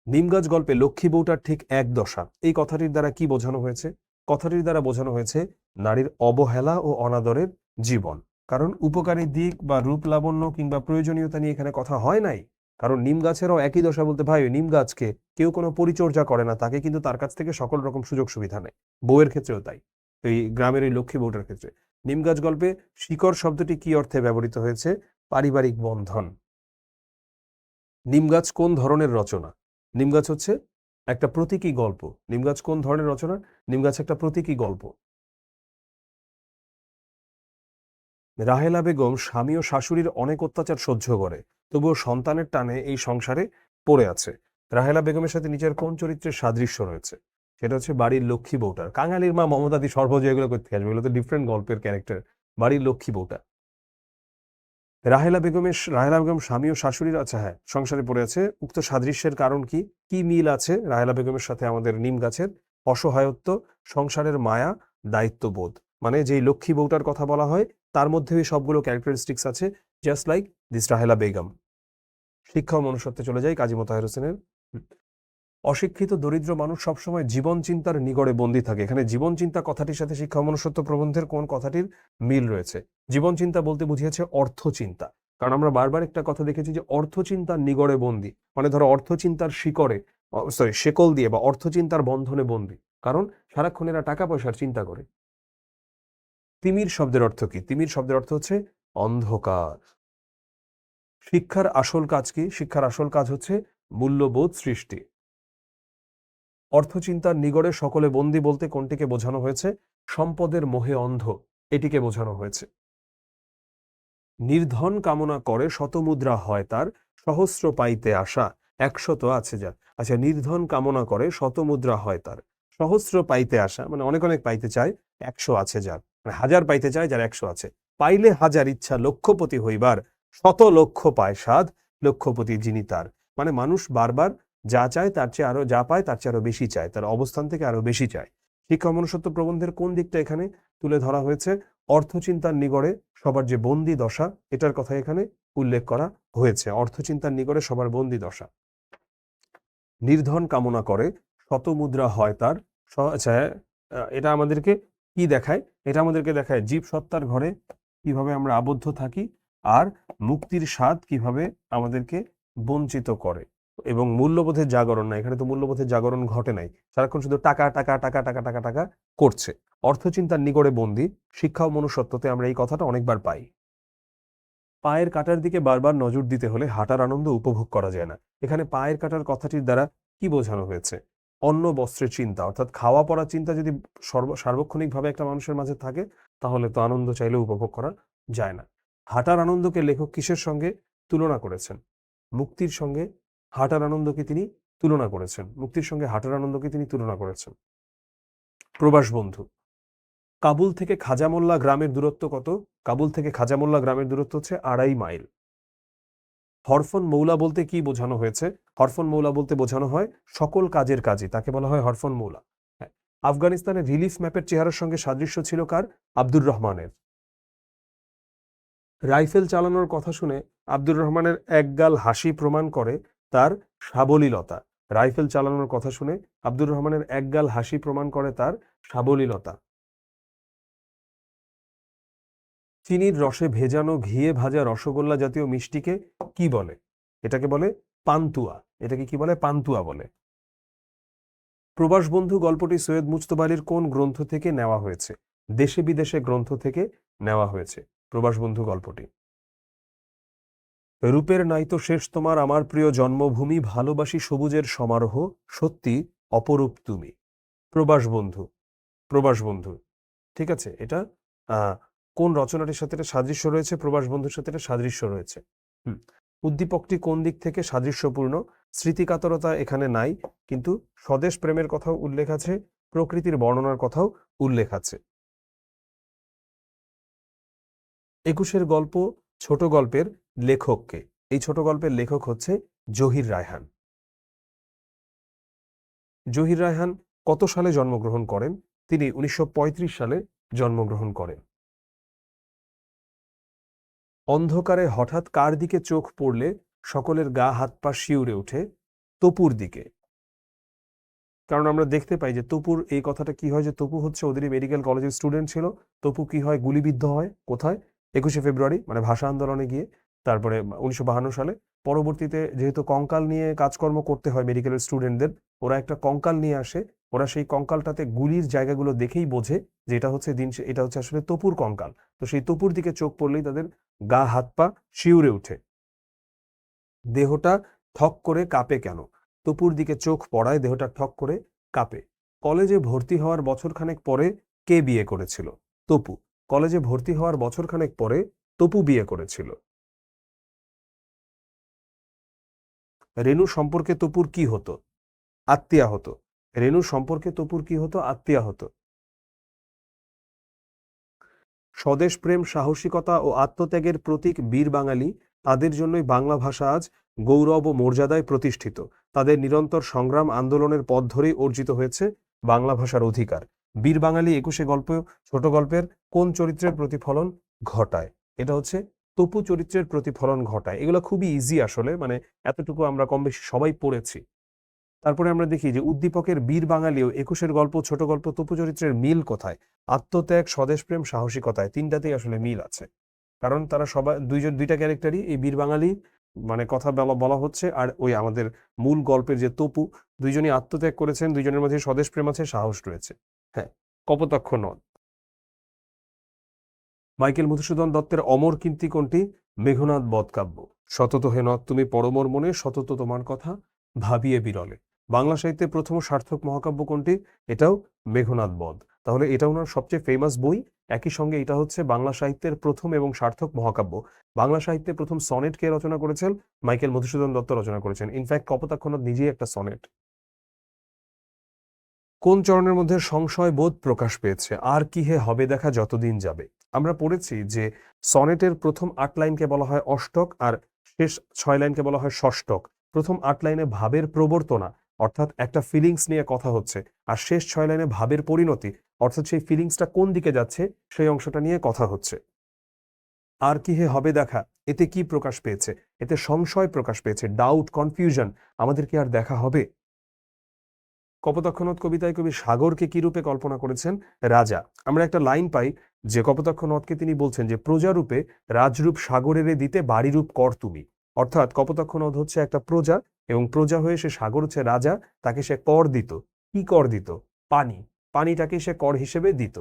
নিমগাছ গল্পে লক্ষ্মী বউটার ঠিক এক দশা, এই কথাটির দ্বারা কি বোঝানো হয়েছে? কথাটির দ্বারা বোঝানো হয়েছে নারীর অবহেলা ও অনাদরের জীবন। কারণ উপকারী দিক বা রূপ লাবণ্য কিংবা প্রয়োজনীয়তা নিয়ে এখানে কথা হয় নাই। কারণ নিম গাছেরও একই দশা বলতে ভাই, নিম গাছকে কেউ কোনো পরিচর্যা করে না, তাকে কিন্তু তার কাছ থেকে সকল রকম সুযোগ সুবিধা নেয়। বউয়ের ক্ষেত্রেও তাই, এই গ্রামের এই লক্ষ্মী বউটার ক্ষেত্রে। নিম গাছ গল্পে শিকড় শব্দটি কি অর্থে ব্যবহৃত হয়েছে? পারিবারিক বন্ধন। নিমগাছ কোন ধরনের রচনা? নিমগাছ হচ্ছে একটা প্রতীকী গল্প। নিমগাছ কোন ধরনের রচনা? নিমগাছ একটা প্রতীকী গল্প। রাহেলা বেগম স্বামী ও শাশুড়ির অনেক অত্যাচার সহ্য করে, তবুও সন্তানের টানে এই সংসারে পড়ে আছে। রাহেলা বেগমের সাথে নিচের কোন চরিত্রের সাদৃশ্য রয়েছে? সেটা হচ্ছে বাড়ির লক্ষ্মী বউটার। কাঙালির মা মমতাদি সর্বজয় এগুলো করতে আসবে, এগুলো তো ডিফারেন্ট গল্পের ক্যারেক্টার। বাড়ির লক্ষ্মী বউটা। রাহেলা বেগম স্বামী ও শাশুড়ির, আচ্ছা হ্যাঁ, সংসারে পড়ে আছে। উক্ত সাদৃশ্যের কারণ কি? কি মিল আছে রাহেলা বেগমের সাথে আমাদের নিম গাছের? অসহায়ত্ব, সংসারের মায়া, দায়িত্ববোধ। মানে যেই লক্ষ্মী বউটার কথা বলা হয় তার মধ্যে এই সবগুলো ক্যারেক্টারিস্টিক্স আছে, just like this Rahela Begum. শিক্ষা ও মনুষ্যত্বে চলে যায় কাজী মোতাহার হোসেনের। অশিক্ষিত দরিদ্র মানুষ সবসময় জীবন চিন্তার নিগড়ে বন্দী থাকে। এখানে জীবন চিন্তা কথাটির সাথে শিক্ষা ও মনুষ্যত্ব প্রবন্ধের কোন কথাটির মিল রয়েছে? জীবন চিন্তা বলতে বুঝিয়েছে অর্থ চিন্তা, কারণ আমরা বারবার একটা কথা দেখেছি যে অর্থ চিন্তার নিগড়ে বন্দী, মানে ধরো অর্থ চিন্তার শিকড়ে, শেকল দিয়ে বা অর্থ চিন্তার বন্ধনে বন্দী, কারণ সারাক্ষণ এরা টাকা পয়সার চিন্তা করে। তিমির শব্দের অর্থ কি? তিমির শব্দের অর্থ হচ্ছে অন্ধকার। শিক্ষার আসল কাজ কি? শিক্ষার আসল কাজ হচ্ছে মূল্যবোধ সৃষ্টি। অর্থচিন্তার নিগড়ে সকলে বন্দী বলতে কোনটিকে বোঝানো হয়েছে? সম্পদের মোহে অন্ধ, এটিকে বোঝানো হয়েছে। নির্ধন কামনা করে শতমুদ্রা হয় তার, সহস্র পাইতে আশা একশত আছে যার। আচ্ছা, নির্ধন কামনা করে শতমুদ্রা হয় তার, সহস্র পাইতে আশা মানে অনেক অনেক পাইতে চায়, 100 আছে যার, মানে 1000 পাইতে চায় যার 100 আছে। পাইলে 1000 ইচ্ছা লক্ষপতি হইবার, শত লক্ষ পায় সাধ লক্ষপতি যিনি তার। মানে মানুষ বারবার যা চায় তার চেয়ে আরো, যা পায় তার চেয়ে আরো বেশি চায়, তার অবস্থান থেকে আরো বেশি চায়। শিক্ষা মনুষ্যত্ব প্রবন্ধের কোন দিকটা এখানে তুলে ধরা হয়েছে? অর্থচিন্তার নিগড়ে সবার যে বন্দি দশা, এটার কথা এখানে উল্লেখ করা হয়েছে। অর্থচিন্তার নিগড়ে সবার বন্দি দশা। নির্ধন কামনা করে শতমুদ্রা হয় তার। আচ্ছা, এটা আমাদেরকে কি দেখায়? এটা আমাদেরকে দেখায় জীব সত্তার ঘরে কিভাবে আমরা আবদ্ধ থাকি, আর মুক্তির স্বাদ কিভাবে আমাদেরকে বঞ্চিত করে, এবং মূল্যবোধের জাগরণ না। এখানে তো মূল্যবোধের জাগরণ ঘটে নাই, সারাক্ষণ শুধু টাকা টাকা টাকা টাকা টাকা টাকা করছে। অর্থচিন্তার নিগড়ে বন্দি, শিক্ষা ও মনুষ্যত্বতে আমরা এই কথাটা অনেকবার পাই। পায়ের কাটার দিকে বারবার নজর দিতে হলে হাঁটার আনন্দ উপভোগ করা যায় না। এখানে পায়ের কাটার কথাটির দ্বারা কি বোঝানো হয়েছে? অন্ন বস্ত্রের চিন্তা, অর্থাৎ খাওয়া পড়ার চিন্তা যদি সার্বক্ষণিকভাবে একটা মানুষের মাঝে থাকে, তাহলে তো আনন্দ চাইলে উপভোগ করা যায় না। হাঁটার আনন্দকে লেখক কিসের সঙ্গে তুলনা করেছেন? মুক্তির সঙ্গে হাঁটার আনন্দকে তিনি তুলনা করেছেন। মুক্তির সঙ্গে হাঁটার আনন্দকে তিনি তুলনা করেছেন। প্রবাস বন্ধু। কাবুল থেকে খাজামোল্লা গ্রামের দূরত্ব কত? কাবুল থেকে খাজামোল্লা গ্রামের দূরত্ব হচ্ছে 2.5 মাইল। হরফন মৌলা বলতে কি বোঝানো হয়েছে? হরফন মৌলা বলতে বোঝানো হয় সকল কাজের কাজী, তাকে বলা হয় হরফন মৌলা। হ্যাঁ। আফগানিস্তানের রিলিফ ম্যাপের চেহারার সঙ্গে সাদৃশ্য ছিল কার? আব্দুর রহমানের। রাইফেল চালানোর কথা শুনে আব্দুর রহমানের একগাল হাসি প্রমাণ করে তার সাবলীলতা। রাইফেল চালানোর কথা শুনে আব্দুর রহমানের একগাল হাসি প্রমাণ করে তার সাবলীলতা। চিনির রসে ভেজানো ঘিয়ে ভাজা রসগোল্লা জাতীয় মিষ্টিকে কি বলে? এটাকে বলে পান্তুয়া। এটাকে কি বলে? পান্তুয়া বলে। প্রবাস বন্ধু গল্পটি সৈয়দ মুজতবা আলীর কোন গ্রন্থ থেকে নেওয়া হয়েছে? দেশে বিদেশে গ্রন্থ থেকে নেওয়া হয়েছে প্রবাস বন্ধু গল্পটি। রূপের নাইতো শেষ তোমার আমার প্রিয় জন্মভূমি, ভালোবাসি সবুজের সমারোহ, সত্যি অপরূপ তুমি। প্রবাস বন্ধু। প্রবাস বন্ধু, ঠিক আছে। এটা কোন রচনাটির সাথে এটা সাদৃশ্য রয়েছে? প্রবাস বন্ধুর সাথে এটা সাদৃশ্য রয়েছে। উদ্দীপকটি কোন দিক থেকে সাদৃশ্যপূর্ণ? স্মৃতিকাতরতা এখানে নাই, কিন্তু স্বদেশ প্রেমের কথাও উল্লেখ আছে, প্রকৃতির বর্ণনার কথাও উল্লেখ আছে। 21-এর গল্প ছোট গল্পের লেখককে? এই ছোট গল্পের লেখক হচ্ছে জহির রায়হান। জহির রায়হান কত সালে জন্মগ্রহণ করেন? তিনি 1935 সালে জন্মগ্রহণ করেন। অন্ধকারে হঠাৎ কার দিকে চোখ পড়লে সকলের গা হাত পা শিউরে ওঠে? তপুর দিকে। কারণ আমরা দেখতে পাই যে তপুর, এই কথাটা কি হয় যে তপু হচ্ছে ওদেরই মেডিকেল কলেজের স্টুডেন্ট ছিল। তপু কি হয়? গুলিবিদ্ধ হয়। কোথায়? 21শে ফেব্রুয়ারি, মানে ভাষা আন্দোলনে গিয়ে। তারপরে 1952 সালে পরবর্তীতে যেহেতু কঙ্কাল নিয়ে কাজকর্ম করতে হয় মেডিকেলের স্টুডেন্টদের, ওরা একটা কঙ্কাল নিয়ে আসে। ওরা সেই কঙ্কালটাতে গুলির জায়গাগুলো দেখেই বোঝে যে এটা হচ্ছে এটা হচ্ছে আসলে তপুর কঙ্কাল। তো সেই তপুর দিকে চোখ পড়লেই তাদের গা হাত পা শিউরে ওঠে। দেহটা ঠক করে কাঁপে কেন? তপুর দিকে চোখ পড়ায় দেহটা ঠক করে কাঁপে। কলেজে ভর্তি হওয়ার বছরখানেক পরে কে বিয়ে করেছিল? তপু। কলেজে ভর্তি হওয়ার বছরখানেক পরে তপু বিয়ে করেছিল। রেণু সম্পর্কে তপুর কি হতো? আত্মীয়া হতো। রেণু সম্পর্কে তপুর কি হতো? আত্মীয়া হতো। স্বদেশ প্রেম, সাহসিকতা ও আত্মত্যাগের প্রতীক বীর বাঙালি, তাদের জন্যই বাংলা ভাষা আজ গৌরব ও মর্যাদায় প্রতিষ্ঠিত। তাদের নিরন্তর সংগ্রাম আন্দোলনের পথ ধরেই অর্জিত হয়েছে বাংলা ভাষার অধিকার। বীর বাঙালি 21 গল্প ছোট গল্পের কোন চরিত্রের প্রতিফলন ঘটায়? এটা হচ্ছে তপু চরিত্রের প্রতিফলন ঘটায়। এগুলো খুবই ইজি আসলে, মানে এতটুকু আমরা কম বেশি সবাই পড়েছি। তারপরে আমরা দেখি যে উদ্দীপকের বীর বাঙালিও 21 গল্প ছোট গল্প তপু চরিত্রের মিল কোথায়? আত্মত্যাগ, স্বদেশপ্রেম, সাহসিকতায়, তিনটাতেই আসলে মিল আছে। কারণ তারা সবাই দুইটা ক্যারেক্টারই এই বীর বাঙালি মানে কথা বলা হচ্ছে, আর ওই আমাদের মূল গল্পের যে তপু, দুইজনই আত্মত্যাগ করেছেন, দুইজনের মধ্যে স্বদেশপ্রেম আছে, সাহস রয়েছে। হ্যাঁ, কপোতাক্ষ নদ। মাইকেল মধুসূদন দত্তের অমর কীর্তি কোনটি? মেঘনাদ বধ কাব্য। সতত হে নদ তুমি পরমর মনে, সতত তোমার কথা ভাবিয়ে বিরলে। বাংলা সাহিত্যে প্রথম সার্থক মহাকাব্য কোনটি? এটাও মেঘনাদ বধ। তাহলে এটা ওনার সবচেয়ে ফেমাস বই, একই সঙ্গে এটা হচ্ছে বাংলা সাহিত্যের প্রথম এবং সার্থক মহাকাব্য। বাংলা সাহিত্যে প্রথম সনেট কে রচনা করেছেন? মাইকেল মধুসূদন দত্ত রচনা করেছেন। ইনফ্যাক্ট কপোতাক্ষ নদ নিজেই একটা সনেট। কোন চরণের মধ্যে সংশয় বোধ প্রকাশ পেয়েছে? আর কি হে হবে দেখা যতদিন যাবে। আমরা পড়েছি যে সনেটের প্রথম 8 লাইনকে বলা হয় অষ্টক, আর শেষ 6 লাইনকে বলা হয় ষষ্ঠক। প্রথম 8 লাইনে ভাবের প্রবর্তনা, অর্থাৎ একটা ফিলিংস নিয়ে কথা হচ্ছে, আর শেষ 6 লাইনে ভাবের পরিণতি, অর্থাৎ সেই ফিলিংসটা কোন দিকে যাচ্ছে সেই অংশটা নিয়ে কথা হচ্ছে। আর কি হে হবে দেখা, এতে কি প্রকাশ পেয়েছে? এতে সংশয় প্রকাশ পেয়েছে, ডাউট, কনফিউশন। আমাদের কি আর দেখা হবে? কপোতাক্ষ নদ কবিতায় কবি সাগরকে কি রূপে কল্পনা করেছেন? রাজা। আমরা একটা লাইন পাই যে কপোতাক্ষ নদকে তিনি বলছেন যে প্রজারূপে রাজরূপ সাগরেরে দিতে বাড়িরূপ কর তুমি। অর্থাৎ কপোতাক্ষ নদ হচ্ছে একটা প্রজা, এবং প্রজা হয়ে সে সাগর হচ্ছে রাজা, তাকে সে কর দিত। কি কর দিত? পানি। পানিটাকে সে কর হিসেবে দিত।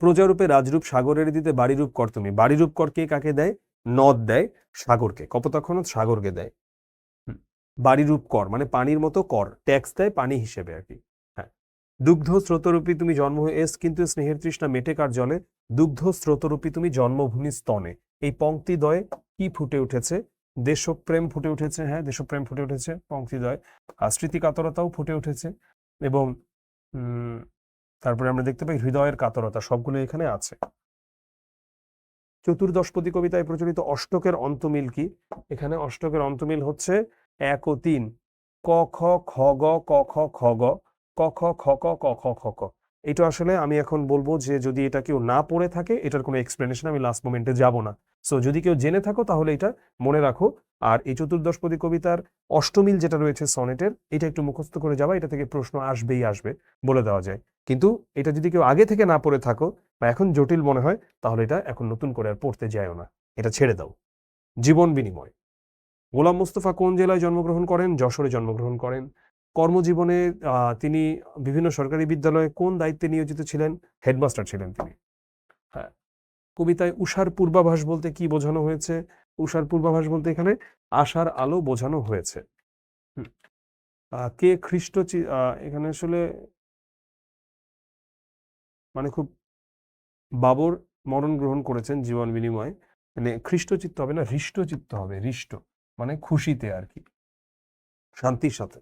প্রজারূপে রাজরূপ সাগরের দিতে বাড়িরূপ কর তুমি। বাড়িরূপ কর কে কাকে দেয়? নদ দেয় সাগরকে। কপোতাক্ষ নদ সাগরকে দেয়। বাড়িরূপ কর মানে পানির মতো কর, ট্যাক্স দেয় পানি হিসেবে আর কি। হ্যাঁ, দুগ্ধ স্রোতরূপী তুমি জন্ম হয়ে এস, কিন্তু স্নেহের তৃষ্ণা মেটে কার জলে। দুগ্ধ স্রোতরূপী তুমি জন্মভূমি স্তনে। এই পংক্তিদ্বয়ে কি ফুটে উঠেছে? দেশপ্রেম ফুটে উঠেছে। হ্যাঁ, দেশপ্রেম ফুটে উঠেছে পংক্তিদ্বয়ে। স্মৃতি কাতরতাও ফুটে উঠেছে, এবং তারপরে আমরা দেখতে পাই হৃদয়ের কাতরতা, সবগুলো এখানে আছে। চতুর্দশপদী কবিতায় প্রচলিত অষ্টকের অন্তমিল কি? এখানে অষ্টকের অন্তমিল হচ্ছে 1 ও 3। ক খ খ গ ক খ খ গ, ক খ খ ক ক খ খ ক। এটা আসলে আমি এখন বলবো যে যদি এটা কেউ না পড়ে থাকে, এটার কোনো এক্সপ্লেনেশন আমি লাস্ট মোমেন্টে যাব না। সো যদি কেউ জেনে থাকো তাহলে এটা মনে রাখো। আর এই চতুর্দশপদী কবিতার অষ্টমিল যেটা রয়েছে সনেটের, এটা একটু মুখস্থ করে যাবা, এটা থেকে প্রশ্ন আসবেই আসবে, বলে দেওয়া যায়। কিন্তু এটা যদি কেউ আগে থেকে না পড়ে থাকো বা এখন জটিল মনে হয়, তাহলে এটা এখন নতুন করে আর পড়তে যায়ও না, এটা ছেড়ে দাও। জীবন বিনিময়। গোলাম মোস্তফা কোন জেলায় জন্মগ্রহণ করেন? যশোরে জন্মগ্রহণ করেন। কর্মজীবনে তিনি বিভিন্ন সরকারি বিদ্যালয়ে কোন দায়িত্বে নিয়োজিত ছিলেন? হেডমাস্টার ছিলেন তিনি। হ্যাঁ, কবিতায় উষার পূর্বাভাস বলতে কি বোঝানো হয়েছে? উষার পূর্বাভাস বলতে এখানে আশার আলো বোঝানো হয়েছে। কে খ্রিস্ট এখানে আসলে মানে খুব বাবর মরণ গ্রহণ করেছেন জীবন বিনিময়, মানে খ্রিস্টচিত্ত হবে না, হৃষ্টচিত্ত হবে। হৃষ্ট মানে খুশিতে আর কি, শান্তির সাথে।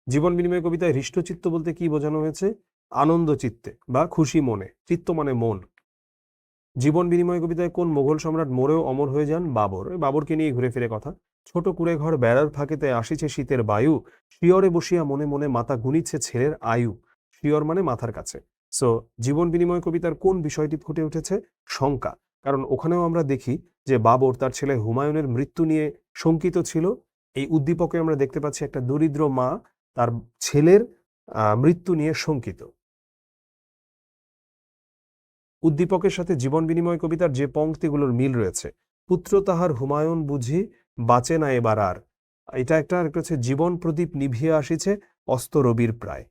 জীবন বিনিময় কবিতায় হৃষ্টচিত্ত বলতে কি বোঝানো হয়েছে? আনন্দ চিত্তে বা খুশি মনে। চিত্ত মানে মন। জীবন বিনিময় কবিতায় কোন মোগল সম্রাট মরেও অমর হয়ে যান? বাবর। বাবরকে নিয়ে ঘুরে ফিরে কথা। ছোট কুড়ে ঘর বেড়ার ফাঁকেতে আসিছে শীতের বায়ু, শিয়রে বসিয়া মনে মনে মাথা গুনিছে ছেলের আয়ু। শিয়র মানে মাথার কাছে। সো জীবন বিনিময় কবিতার কোন বিষয়টি ফুটে উঠেছে? শঙ্কা। কারণ ওখানেও আমরা দেখি যে বাবর তার ছেলে হুমায়ুনের মৃত্যু নিয়ে শঙ্কিত ছিল। এই উদ্দীপকে আমরা দেখতে পাচ্ছি একটা দরিদ্র মা তার ছেলের মৃত্যু নিয়ে শঙ্কিত। উদ্দীপকের সাথে জীবন বিনিময় কবিতার যে পংক্তিগুলোর মিল রয়েছে, পুত্র তাহার হুমায়ুন বুঝি বাঁচে না এবার আর। এটা একটা হচ্ছে জীবন প্রদীপ নিভিয়ে আসিছে অস্ত রবির প্রায়।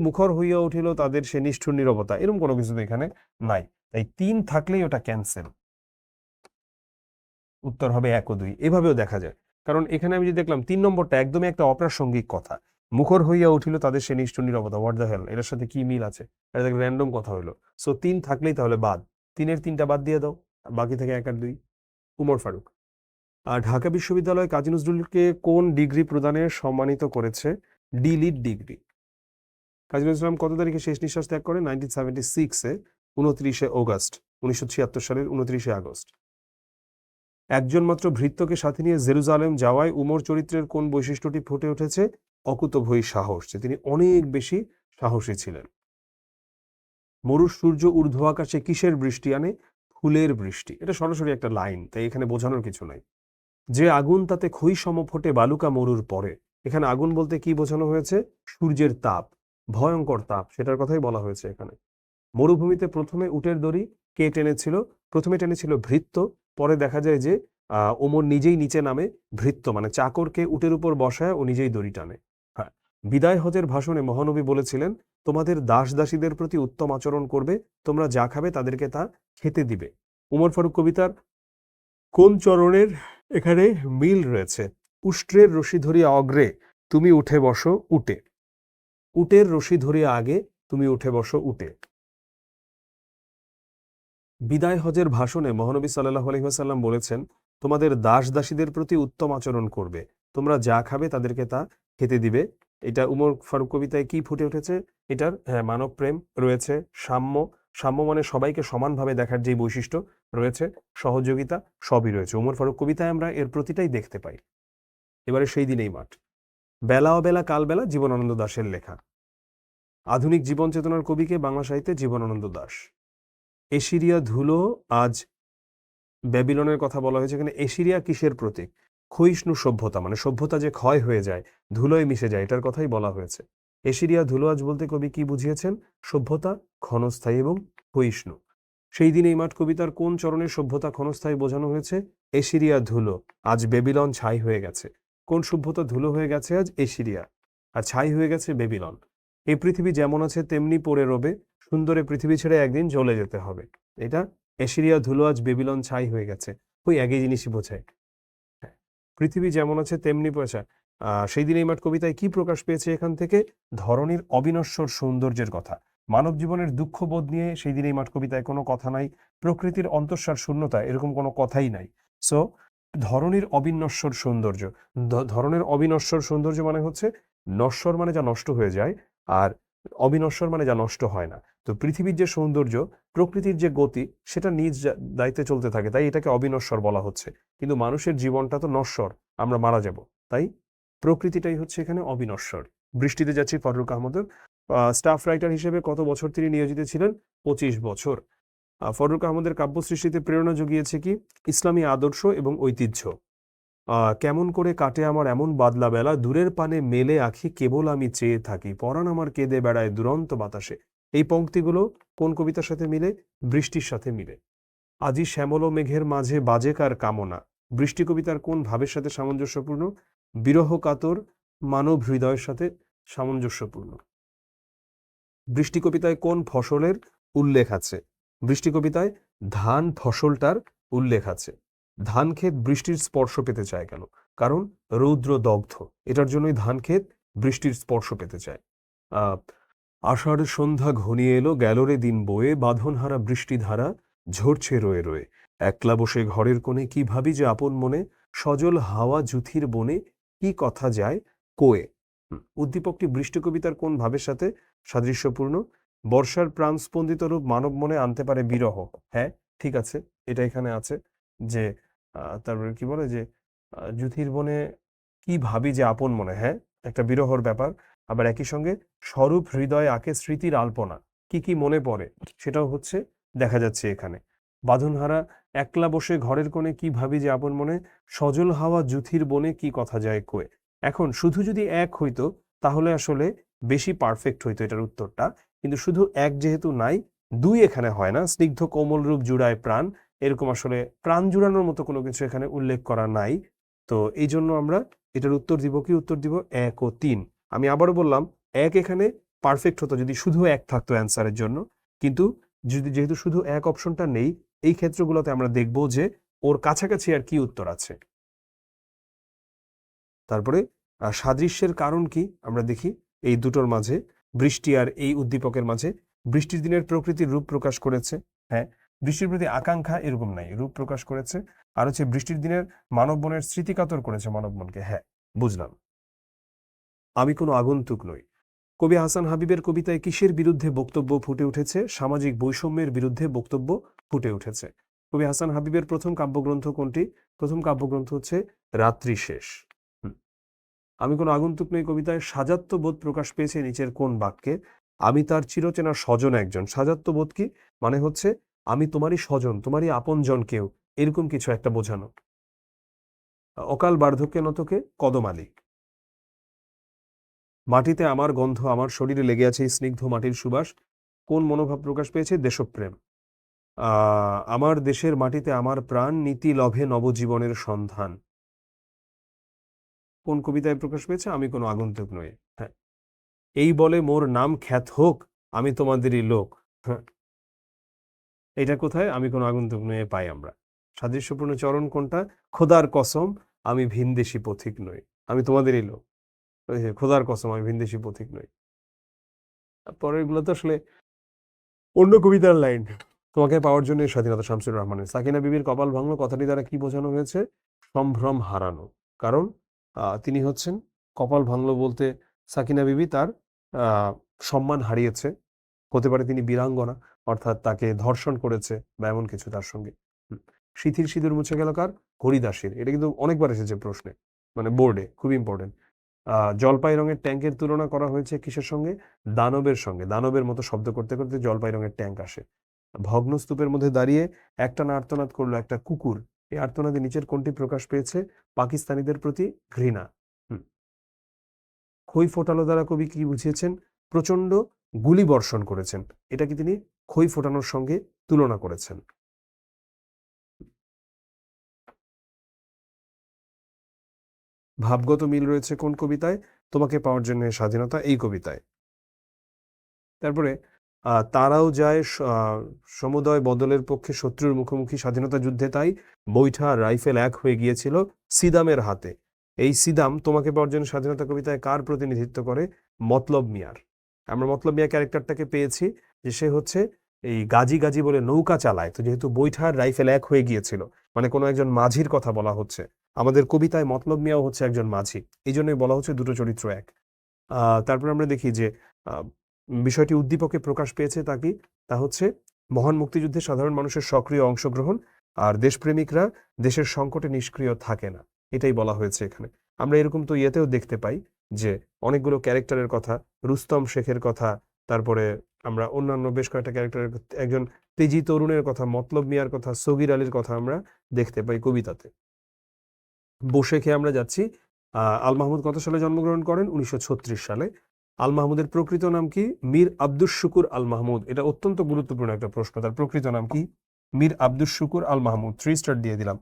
মুখর হইয়া উঠিল তাদের সে নিষ্ঠুর নীরবতা, এরকম কোনো কিছু তো এখানে নাই। তাই 3 থাকলেই ওটা ক্যান্সেল। উত্তর হবে 1 ও 2। এভাবেও দেখা যায়, কারণ এখানে আমি যে দেখলাম 3 নম্বরটা একদমই একটা অপ্রাসঙ্গিক কথা। মুখর হইয়া উঠিল তাদের সে নিষ্ঠুর নীরবতা, হোয়াট দ্য হেল, এটার সাথে কি মিল আছে? এটা একটা র্যান্ডম কথা হলো। সো 3 থাকলেই তাহলে বাদ। 3-এর 3টা বাদ দিয়ে দাও, বাকি থেকে 1 আর 2। উমর ফারুক। আর ঢাকা বিশ্ববিদ্যালয় কাজী নজরুলকে কোন ডিগ্রি প্রদানে সম্মানিত করেছে? D Litt degree. Kazi Nazrul Islam কত তারিখে শেষ নিঃশ্বাস ত্যাগ করেন? 1976-এ। অগাস্ট 1976 সালের 29 আগস্ট। একজন মাত্র ভৃত্যকে সাথে নিয়ে জেরুজালেম যাওয়ায় উমর চরিত্রের কোন বৈশিষ্ট্যটি ফুটে উঠেছে? অকুতোভয় সাহস, যে তিনি অনেক বেশি সাহসী ছিলেন। মরুর সূর্য ঊর্ধ্ব আকাশে কিসের বৃষ্টি আনে? ফুলের বৃষ্টি। এটা সরাসরি একটা লাইন, তাই এখানে বোঝানোর কিছু নাই। যে আগুন তাতে খই সম ফোটে বালুকা মরুর পরে। এখানে আগুন বলতে কি বোঝানো হয়েছে? সূর্যের তাপ, ভয়ঙ্কর তাপ, সেটার কথাই বলা হয়েছে এখানে। মরুভূমিতে প্রথমে উটের দড়ি কে টেনেছিল? প্রথমে টেনেছিল ভৃত্য, পরে দেখা যায় যে ওমর নিজেই নিচে নামে, ভৃত্য মানে চাকরকে উটের উপর বসায় ও নিজেই দড়ি টানে। হ্যাঁ, বিদায় হজের ভাষণে মহানবী বলেছিলেন, তোমাদের দাস দাসীদের প্রতি উত্তম আচরণ করবে, তোমরা যা খাবে তাদেরকে তা খেতে দিবে। উমর ফারুক কবিতার কোন চরণের এখানে মিল রয়েছে? উষ্ট্রের রশি ধরিয়া অগ্রে তুমি উঠে বসো উটে। উটের রশি ধরিয়া আগে তুমি উঠে বসো উটে। বিদায় হজের ভাষণে মহানবী সাল্লাল্লাহু আলাইহি ওয়াসাল্লাম বলেছেন, তোমাদের দাস দাসীদের প্রতি উত্তম আচরণ করবে, তোমরা যা খাবে তাদেরকে তা খেতে দিবে। এটা উমর ফারুক কবিতায় কি ফুটে উঠেছে? এটার মানব প্রেম রয়েছে, সাম্য, সাম্য মানে সবাইকে সমানভাবে দেখার যে বৈশিষ্ট্য রয়েছে, সহযোগিতা, সবই রয়েছে উমর ফারুক কবিতায়, আমরা এর প্রতিটাই দেখতে পাই। এবারে সেই দিনেই মাঠ। বেলা অবেলা কালবেলা জীবনানন্দ দাশের লেখা। আধুনিক জীবন চেতনার কবিকে বাংলা সাহিত্যে জীবনানন্দ দাশ। এশিরিয়া ধুলো আজ ব্যাবিলনের কথা বলা হয়েছে এখানে। এশিরিয়া কিসের প্রতীক? ক্ষয়িষ্ণু সভ্যতা, মানে সভ্যতা যে ক্ষয় হয়ে যায়, ধুলোয় মিশে যায়, এটার কথাই বলা হয়েছে। এশিরিয়া ধুলো আজ বলতে কবি কি বুঝিয়েছেন? সভ্যতা ক্ষণস্থায়ী এবং ক্ষয়িষ্ণু। সেই দিন এই মাঠ কবিতার কোন চরণের সভ্যতা ক্ষণস্থায়ী বোঝানো হয়েছে? এশিরিয়া ধুলো আজ বেবিলন ছাই হয়ে গেছে। কোন সভ্যতা ধুলো হয়ে গেছে আজ? এশিরিয়া। আর ছাই হয়ে গেছে বেবিলন। এই পৃথিবী যেমন আছে তেমনি পড়ে রবে, সুন্দরে পৃথিবী ছেড়ে একদিন চলে যেতে হবে। এটা এশিরিয়া ধুলো আজ বেবিলন ছাই হয়ে গেছে, ওই একই জিনিসই বোঝায়। হ্যাঁ, পৃথিবী যেমন আছে তেমনি পয়সা। সেই দিন এই মাঠ কবিতায় কি প্রকাশ পেয়েছে? এখান থেকে ধরনীর অবিনশ্বর সৌন্দর্যের কথা। মানব জীবনের দুঃখবোধ নিয়ে সেই দিন এই মাঠ কবিতায় কোনো কথা নাই, প্রকৃতির অন্তঃসার শূন্যতা এরকম কোনো কথাই নাই। সো ধরনীর অবিনশ্বর সৌন্দর্য, ধরনের অবিনশ্বর সৌন্দর্য মানে হচ্ছে নশ্বর মানে যা নষ্ট হয়ে যায়, আর অবিনশ্বর মানে যা নষ্ট হয় না। তো পৃথিবীর যে সৌন্দর্য, প্রকৃতির যে গতি, সেটা নিজ দায়িত্বে চলতে থাকে, তাই এটাকে অবিনশ্বর বলা হচ্ছে। কিন্তু মানুষের জীবনটা তো নশ্বর, আমরা মারা যাব, তাই প্রকৃতিটাই হচ্ছে এখানে অবিনশ্বর। বৃষ্টিতে যাচ্ছি ফররুক আহমদের। স্টাফ রাইটার হিসেবে কত বছর তিনি নিয়োজিত ছিলেন? 25 বছর। ফররুক আহমদের কাব্য সৃষ্টিতে প্রেরণা জুগিয়েছে কি? ইসলামী আদর্শ এবং ঐতিহ্য। কেমন করে কাটে আমার এমন বাদলা বেলা, দূরের পানে মেলে আঁখি কেবল আমি চেয়ে থাকি, পরাণ আমার কেঁদে বেড়ায় দুরন্ত বাতাসে। এই পংক্তিগুলো কোন কবিতার সাথে মিলে? বৃষ্টির সাথে মিলে। আজি শ্যামল মেঘের মাঝে বাজেকার কামনা। বৃষ্টি কবিতার কোন ভাবের সাথে সামঞ্জস্যপূর্ণ? বিরহ কাতর মানব হৃদয়ের সাথে সামঞ্জস্যপূর্ণ। বৃষ্টি কবিতায় কোন ফসলের উল্লেখ আছে? বৃষ্টি কবিতায় ধান ফসলটার উল্লেখ আছে। ধান ক্ষেত বৃষ্টির স্পর্শ পেতে চায় কেন? কারণ রৌদ্র দগ্ধ, এটার জন্যই ধান ক্ষেত বৃষ্টির স্পর্শ পেতে চায়। আষাঢ় সন্ধ্যা ঘনিয়ে এলো, গেলরে দিন বয়ে, বাঁধনহারা বৃষ্টিধারা ঝরছে রয়ে রয়ে। একলা বসে ঘরের কোণে কি ভাবি যে আপন মনে, সজল হাওয়া জুথির বনে কি কথা যায় কোয়ে। উদ্দীপকটি বৃষ্টি কবিতার কোন ভাবের সাথে সাদৃশ্যপূর্ণ? বর্ষার প্রাণস্পন্দিত রূপ মানব মনে আনতে পারে বিরহ। হ্যাঁ, ঠিক আছে, এটা এখানে আছে যে তারপরে কি বলে যে জুথির বনে কি ভাবি যে আপন মনে, হ্যাঁ, একটা বিরহর ব্যাপার। আবার একই সঙ্গে স্বরূপ হৃদয়ে আঁকে স্মৃতির আলপনা, কি কি মনে পড়ে সেটাও হচ্ছে দেখা যাচ্ছে এখানে। বাঁধনহারা একলা বসে ঘরের কোণে কি ভাবি যে আপন মনে, সজল হাওয়া জুথির বনে কি কথা যায় কয়ে। এখন শুধু যদি এক হইতো তাহলে আসলে বেশি পারফেক্ট হইতো এটার উত্তরটা, কিন্তু শুধু এক যেহেতু নাই, দুই এখানে হয় না। স্নিগ্ধ কোমল রূপ জুড়ায় প্রাণ, এরকম আসলে প্রাণ জুড়ানোর মতো কোনো কিছু এখানে উল্লেখ করা নাই। তো এই জন্য আমরা এটার উত্তর দিব কি? উত্তর দিব 1 ও 3। আমি আবারও বললাম, এক এখানে পারফেক্ট হতো যদি শুধু এক থাকতো অ্যান্সারের জন্য, কিন্তু যেহেতু শুধু এক অপশনটা নেই, এই ক্ষেত্রগুলোতে আমরা দেখব যে ওর কাছাকাছি আর কি উত্তর আছে। তারপরে সাদৃশ্যের কারণ কি আমরা দেখি এই দুটোর মাঝে, বৃষ্টি আর এই উদ্দীপকের মাঝে। বৃষ্টির দিনের প্রকৃতির রূপ প্রকাশ করেছে, হ্যাঁ, বৃষ্টির প্রতি আকাঙ্ক্ষা এরকম নাই, রূপ প্রকাশ করেছে। আর হচ্ছে বৃষ্টির দিনের মানব মনের স্মৃতিকাতর করেছে মানব মনকে, হ্যাঁ বুঝলাম। আমি কোনো আগন্তুক নই। কবি হাসান হাবিবের কবিতায় কিসের বিরুদ্ধে বক্তব্য ফুটে উঠেছে? সামাজিক বৈষম্যের বিরুদ্ধে বক্তব্য ফুটে উঠেছে। কবি হাসান হাবিবের প্রথম কাব্যগ্রন্থ কোনটি? প্রথম কাব্যগ্রন্থ হচ্ছে রাত্রি শেষ। আমি কোনো আগন্তুক নই কবিতায় সাজাত্যবোধ প্রকাশ পেয়েছে নিচের কোন বাক্যে? আমি তার চিরচেনা স্বজন একজন। সাজাত্যবোধ কি? মানে হচ্ছে আমি তোমারই স্বজন, তোমারই আপনজন কেউ, এরকম কিছু একটা বোঝানো। অকাল বার্ধক্যে নতকে কদমালি। মাটিতে আমার গন্ধ, আমার শরীরে লেগে আছে এই স্নিগ্ধ মাটির সুবাস, কোন মনোভাব প্রকাশ পেয়েছে? দেশপ্রেম। আমার দেশের মাটিতে আমার প্রাণ, নীতি লভে নবজীবনের সন্ধান, কোন কবিতায় প্রকাশ পেয়েছে? আমি কোনো আগন্তুক নই। হ্যাঁ। এই বলে মোর নাম খ্যাত হোক, আমি তোমাদেরই লোক। হ্যাঁ, এটা কোথায়? আমি কোনো আগন্তুক নই পাই আমরা। সাদৃশ্যপূর্ণ চরণ কোনটা? খোদার কসম আমি ভিনদেশী পথিক নই, আমি তোমাদেরই লোক। ওই যে খোদার কসম আমি ভিনদেশী পথিক নই। পরের গুলো তো আসলে অন্য কবিতার লাইন। তোমাকে পাওয়ার জন্য স্বাধীনতা, শামসুর রহমানের। সাকিনা বিবির কপাল ভাঙলো কথাটি দ্বারা কি বোঝানো হয়েছে? সম্ভ্রম হারানো। কারণ তিনি হচ্ছেন, কপাল ভাঙলো বলতে সাকিনা বিবি তার সম্মান হারিয়েছে। হতে পারে তিনি বীরাঙ্গনা, অর্থাৎ তাকে ধর্ষণ করেছে বা এমন কিছু তার সঙ্গে। শিথির সিঁদুর মুছে গেল কার? হরিদাসীর। এটা কিন্তু অনেকবার এসেছে প্রশ্নে, মানে বোর্ডে, খুব ইম্পর্টেন্ট। জলপাই রঙের ট্যাঙ্কের তুলনা করা হয়েছে কিসের সঙ্গে? দানবের সঙ্গে। দানবের মতো শব্দ করতে করতে জলপাই রঙের ট্যাঙ্ক আসে। ভগ্ন স্তূপের মধ্যে দাঁড়িয়ে একটানা আর্তনাদ করলো একটা কুকুর। এই আর্তনাদে নিচের কোনটি প্রকাশ পেয়েছে? পাকিস্তানিদের প্রতি ঘৃণা। খই ফোটালো দ্বারা কবি কি বুঝিয়েছেন? প্রচন্ড গুলি বর্ষণ করেছেন, এটা কি তিনি খই ফোটানোর সঙ্গে তুলনা করেছেন। ভাবগত মিল রয়েছে কোন কবিতায়? তোমাকে পাওয়ার জন্য স্বাধীনতা, এই কবিতায়। তারপরে তারাও যায় সমুদয় বদলের পক্ষে শত্রুর মুখোমুখি স্বাধীনতা যুদ্ধে, তাই বৈঠা রাইফেল এক হয়ে গিয়েছিল সিদামের হাতে। এই সিদাম তোমাকে পাওয়ার জন্য স্বাধীনতা কবিতায় কার প্রতিনিধিত্ব করে? মতলব মিয়ার। আমরা মতলব মিয়া ক্যারেক্টারটাকে পেয়েছি যে সে হচ্ছে এই গাজী গাজী বলে নৌকা চালায়, তো যেহেতু বৈঠার রাইফেল এক হয়ে গিয়েছিল, মানে কোনো একজন মাঝির কথা বলা হচ্ছে। আমাদের কবিতায় মতলব মিয়াও হচ্ছে একজন মাঝি, এই জন্যই বলা হচ্ছে দুটো চরিত্র এক। তারপর আমরা দেখি যে বিষয়টি উদ্দীপকে প্রকাশ পেয়েছে, তা কি? তা হচ্ছে মহান মুক্তিযুদ্ধে সাধারণ মানুষের সক্রিয় অংশগ্রহণ, আর দেশপ্রেমিকরা দেশের সংকটে নিষ্ক্রিয় থাকে না, এটাই বলা হয়েছে এখানে। আমরা এরকম তো ইয়েতেও দেখতে পাই যে অনেকগুলো ক্যারেক্টারের কথা, রুস্তম শেখের কথা, তারপরে আমরা অন্যান্য বেশ কয়েকটা ক্যারেক্টারের, একজন তেজি তরুণের কথা, মতলব মিয়ার কথা, সগির আলীর কথা আমরা দেখতে পাই কবিতাতে। বসে খেয়ে আমরা যাচ্ছি। আল মাহমুদ কত সালে জন্মগ্রহণ করেন? 1936 সালে। আল মাহমুদের প্রকৃত নাম কি? মীর আব্দুস শুকুর আল মাহমুদ। এটা অত্যন্ত গুরুত্বপূর্ণ একটা প্রশ্ন, তার প্রকৃত নাম কি? মীর আব্দুস শুকুর আল মাহমুদ। 3 স্টার দিয়ে দিলাম।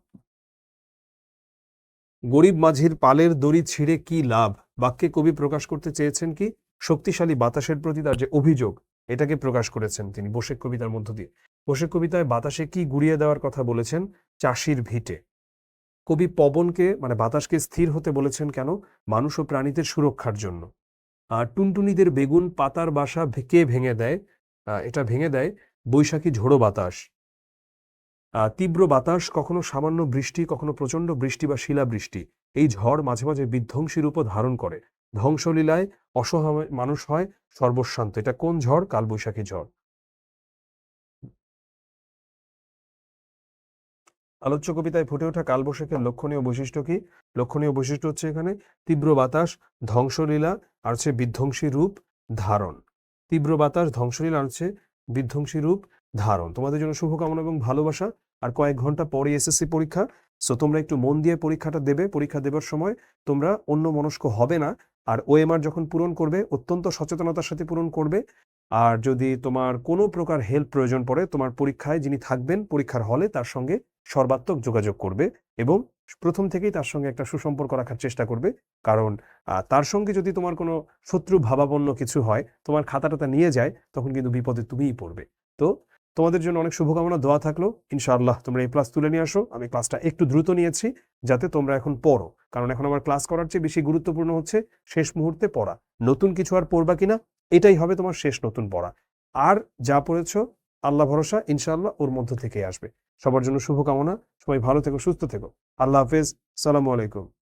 গরিব মাঝির পালের দড়ি ছিঁড়ে কি লাভ বাক্যে কবি প্রকাশ করতে চেয়েছেন কি? শক্তিশালী বাতাসের প্রতি তার যে অভিযোগ, এটাকে প্রকাশ করেছেন তিনি বসেক কবিতার মধ্য দিয়ে। বসেক কবিতায় বাতাসে কি গুড়িয়ে দেওয়ার কথা বলেছেন? চাষির ভিটে। কবি পবনকে, মানে বাতাসকে স্থির হতে বলেছেন কেন? মানুষ ও প্রাণীদের সুরক্ষার জন্য। টুনটুনিদের বেগুন পাতার বাসা কে ভেঙে দেয়? এটা ভেঙে দেয় বৈশাখী ঝোড়ো বাতাস। তীব্র বাতাস, কখনো সামান্য বৃষ্টি, কখনো প্রচন্ড বৃষ্টি বা শিলাবৃষ্টি, এই ঝড় মাঝে মাঝে বিধ্বংসী রূপ ধারণ করে। ধ্বংসলীলায় অসহায় মানুষ হয় সর্বশান্ত। এটা কোন ঝড়? কালবৈশাখী ঝড়। আলোচ্য কবিতায় ফুটে ওঠা কালবৈশাখীর লক্ষণীয় বৈশিষ্ট্য কি? লক্ষণীয় বৈশিষ্ট্য হচ্ছে এখানে তীব্র বাতাস, ধ্বংসলীলা, আর হচ্ছে বিধ্বংসী রূপ ধারণ। তীব্র বাতাস, ধ্বংসলীলা, আর হচ্ছে বিধ্বংসী রূপ ধারণ। তোমাদের জন্য শুভকামনা এবং ভালোবাসা। আর কয়েক ঘন্টা পরে এসএসসি পরীক্ষা, সো তোমরা একটু মন দিয়ে পরীক্ষাটা দেবে। পরীক্ষা দেবার সময় তোমরা অন্য মনস্ক হবে না। আর ওএমআর যখন পূরণ করবে অত্যন্ত সচেতনতার সাথে পূরণ করবে। আর যদি তোমার কোনো প্রকার হেল্প প্রয়োজন পড়ে, তোমার পরীক্ষায় যিনি থাকবেন পরীক্ষার হলে, তার সঙ্গে সর্বাত্মক যোগাযোগ করবে এবং প্রথম থেকেই তার সঙ্গে একটা সুসম্পর্ক রাখার চেষ্টা করবে। কারণ তার সঙ্গে যদি তোমার কোনো শত্রু ভাবাপন্ন কিছু হয়, তোমার খাতাটাটা নিয়ে যায়, তখন কিন্তু বিপদে তুমিই পড়বে। তো তোমাদের জন্য অনেক শুভকামনা, দোয়া থাকলো। ইনশাআল্লাহ তোমরা এই ক্লাস তুলে নিয়ে আসো। আমি ক্লাসটা একটু দ্রুত নিয়েছি যাতে তোমরা এখন পড়ো, কারণ এখন আমার ক্লাস করার চেয়ে বেশি গুরুত্বপূর্ণ হচ্ছে শেষ মুহূর্তে পড়া। নতুন কিছু আর পড়বা কিনা, এটাই হবে তোমার শেষ নতুন পড়া। আর যা পড়েছো আল্লাহ ভরসা, ইনশাআল্লাহ ওর মধ্য থেকে আসবে। সবার জন্য শুভকামনা। সবাই ভালো থেকো, সুস্থ থেকো। আল্লাহ হাফেজ। সালামু আলাইকুম।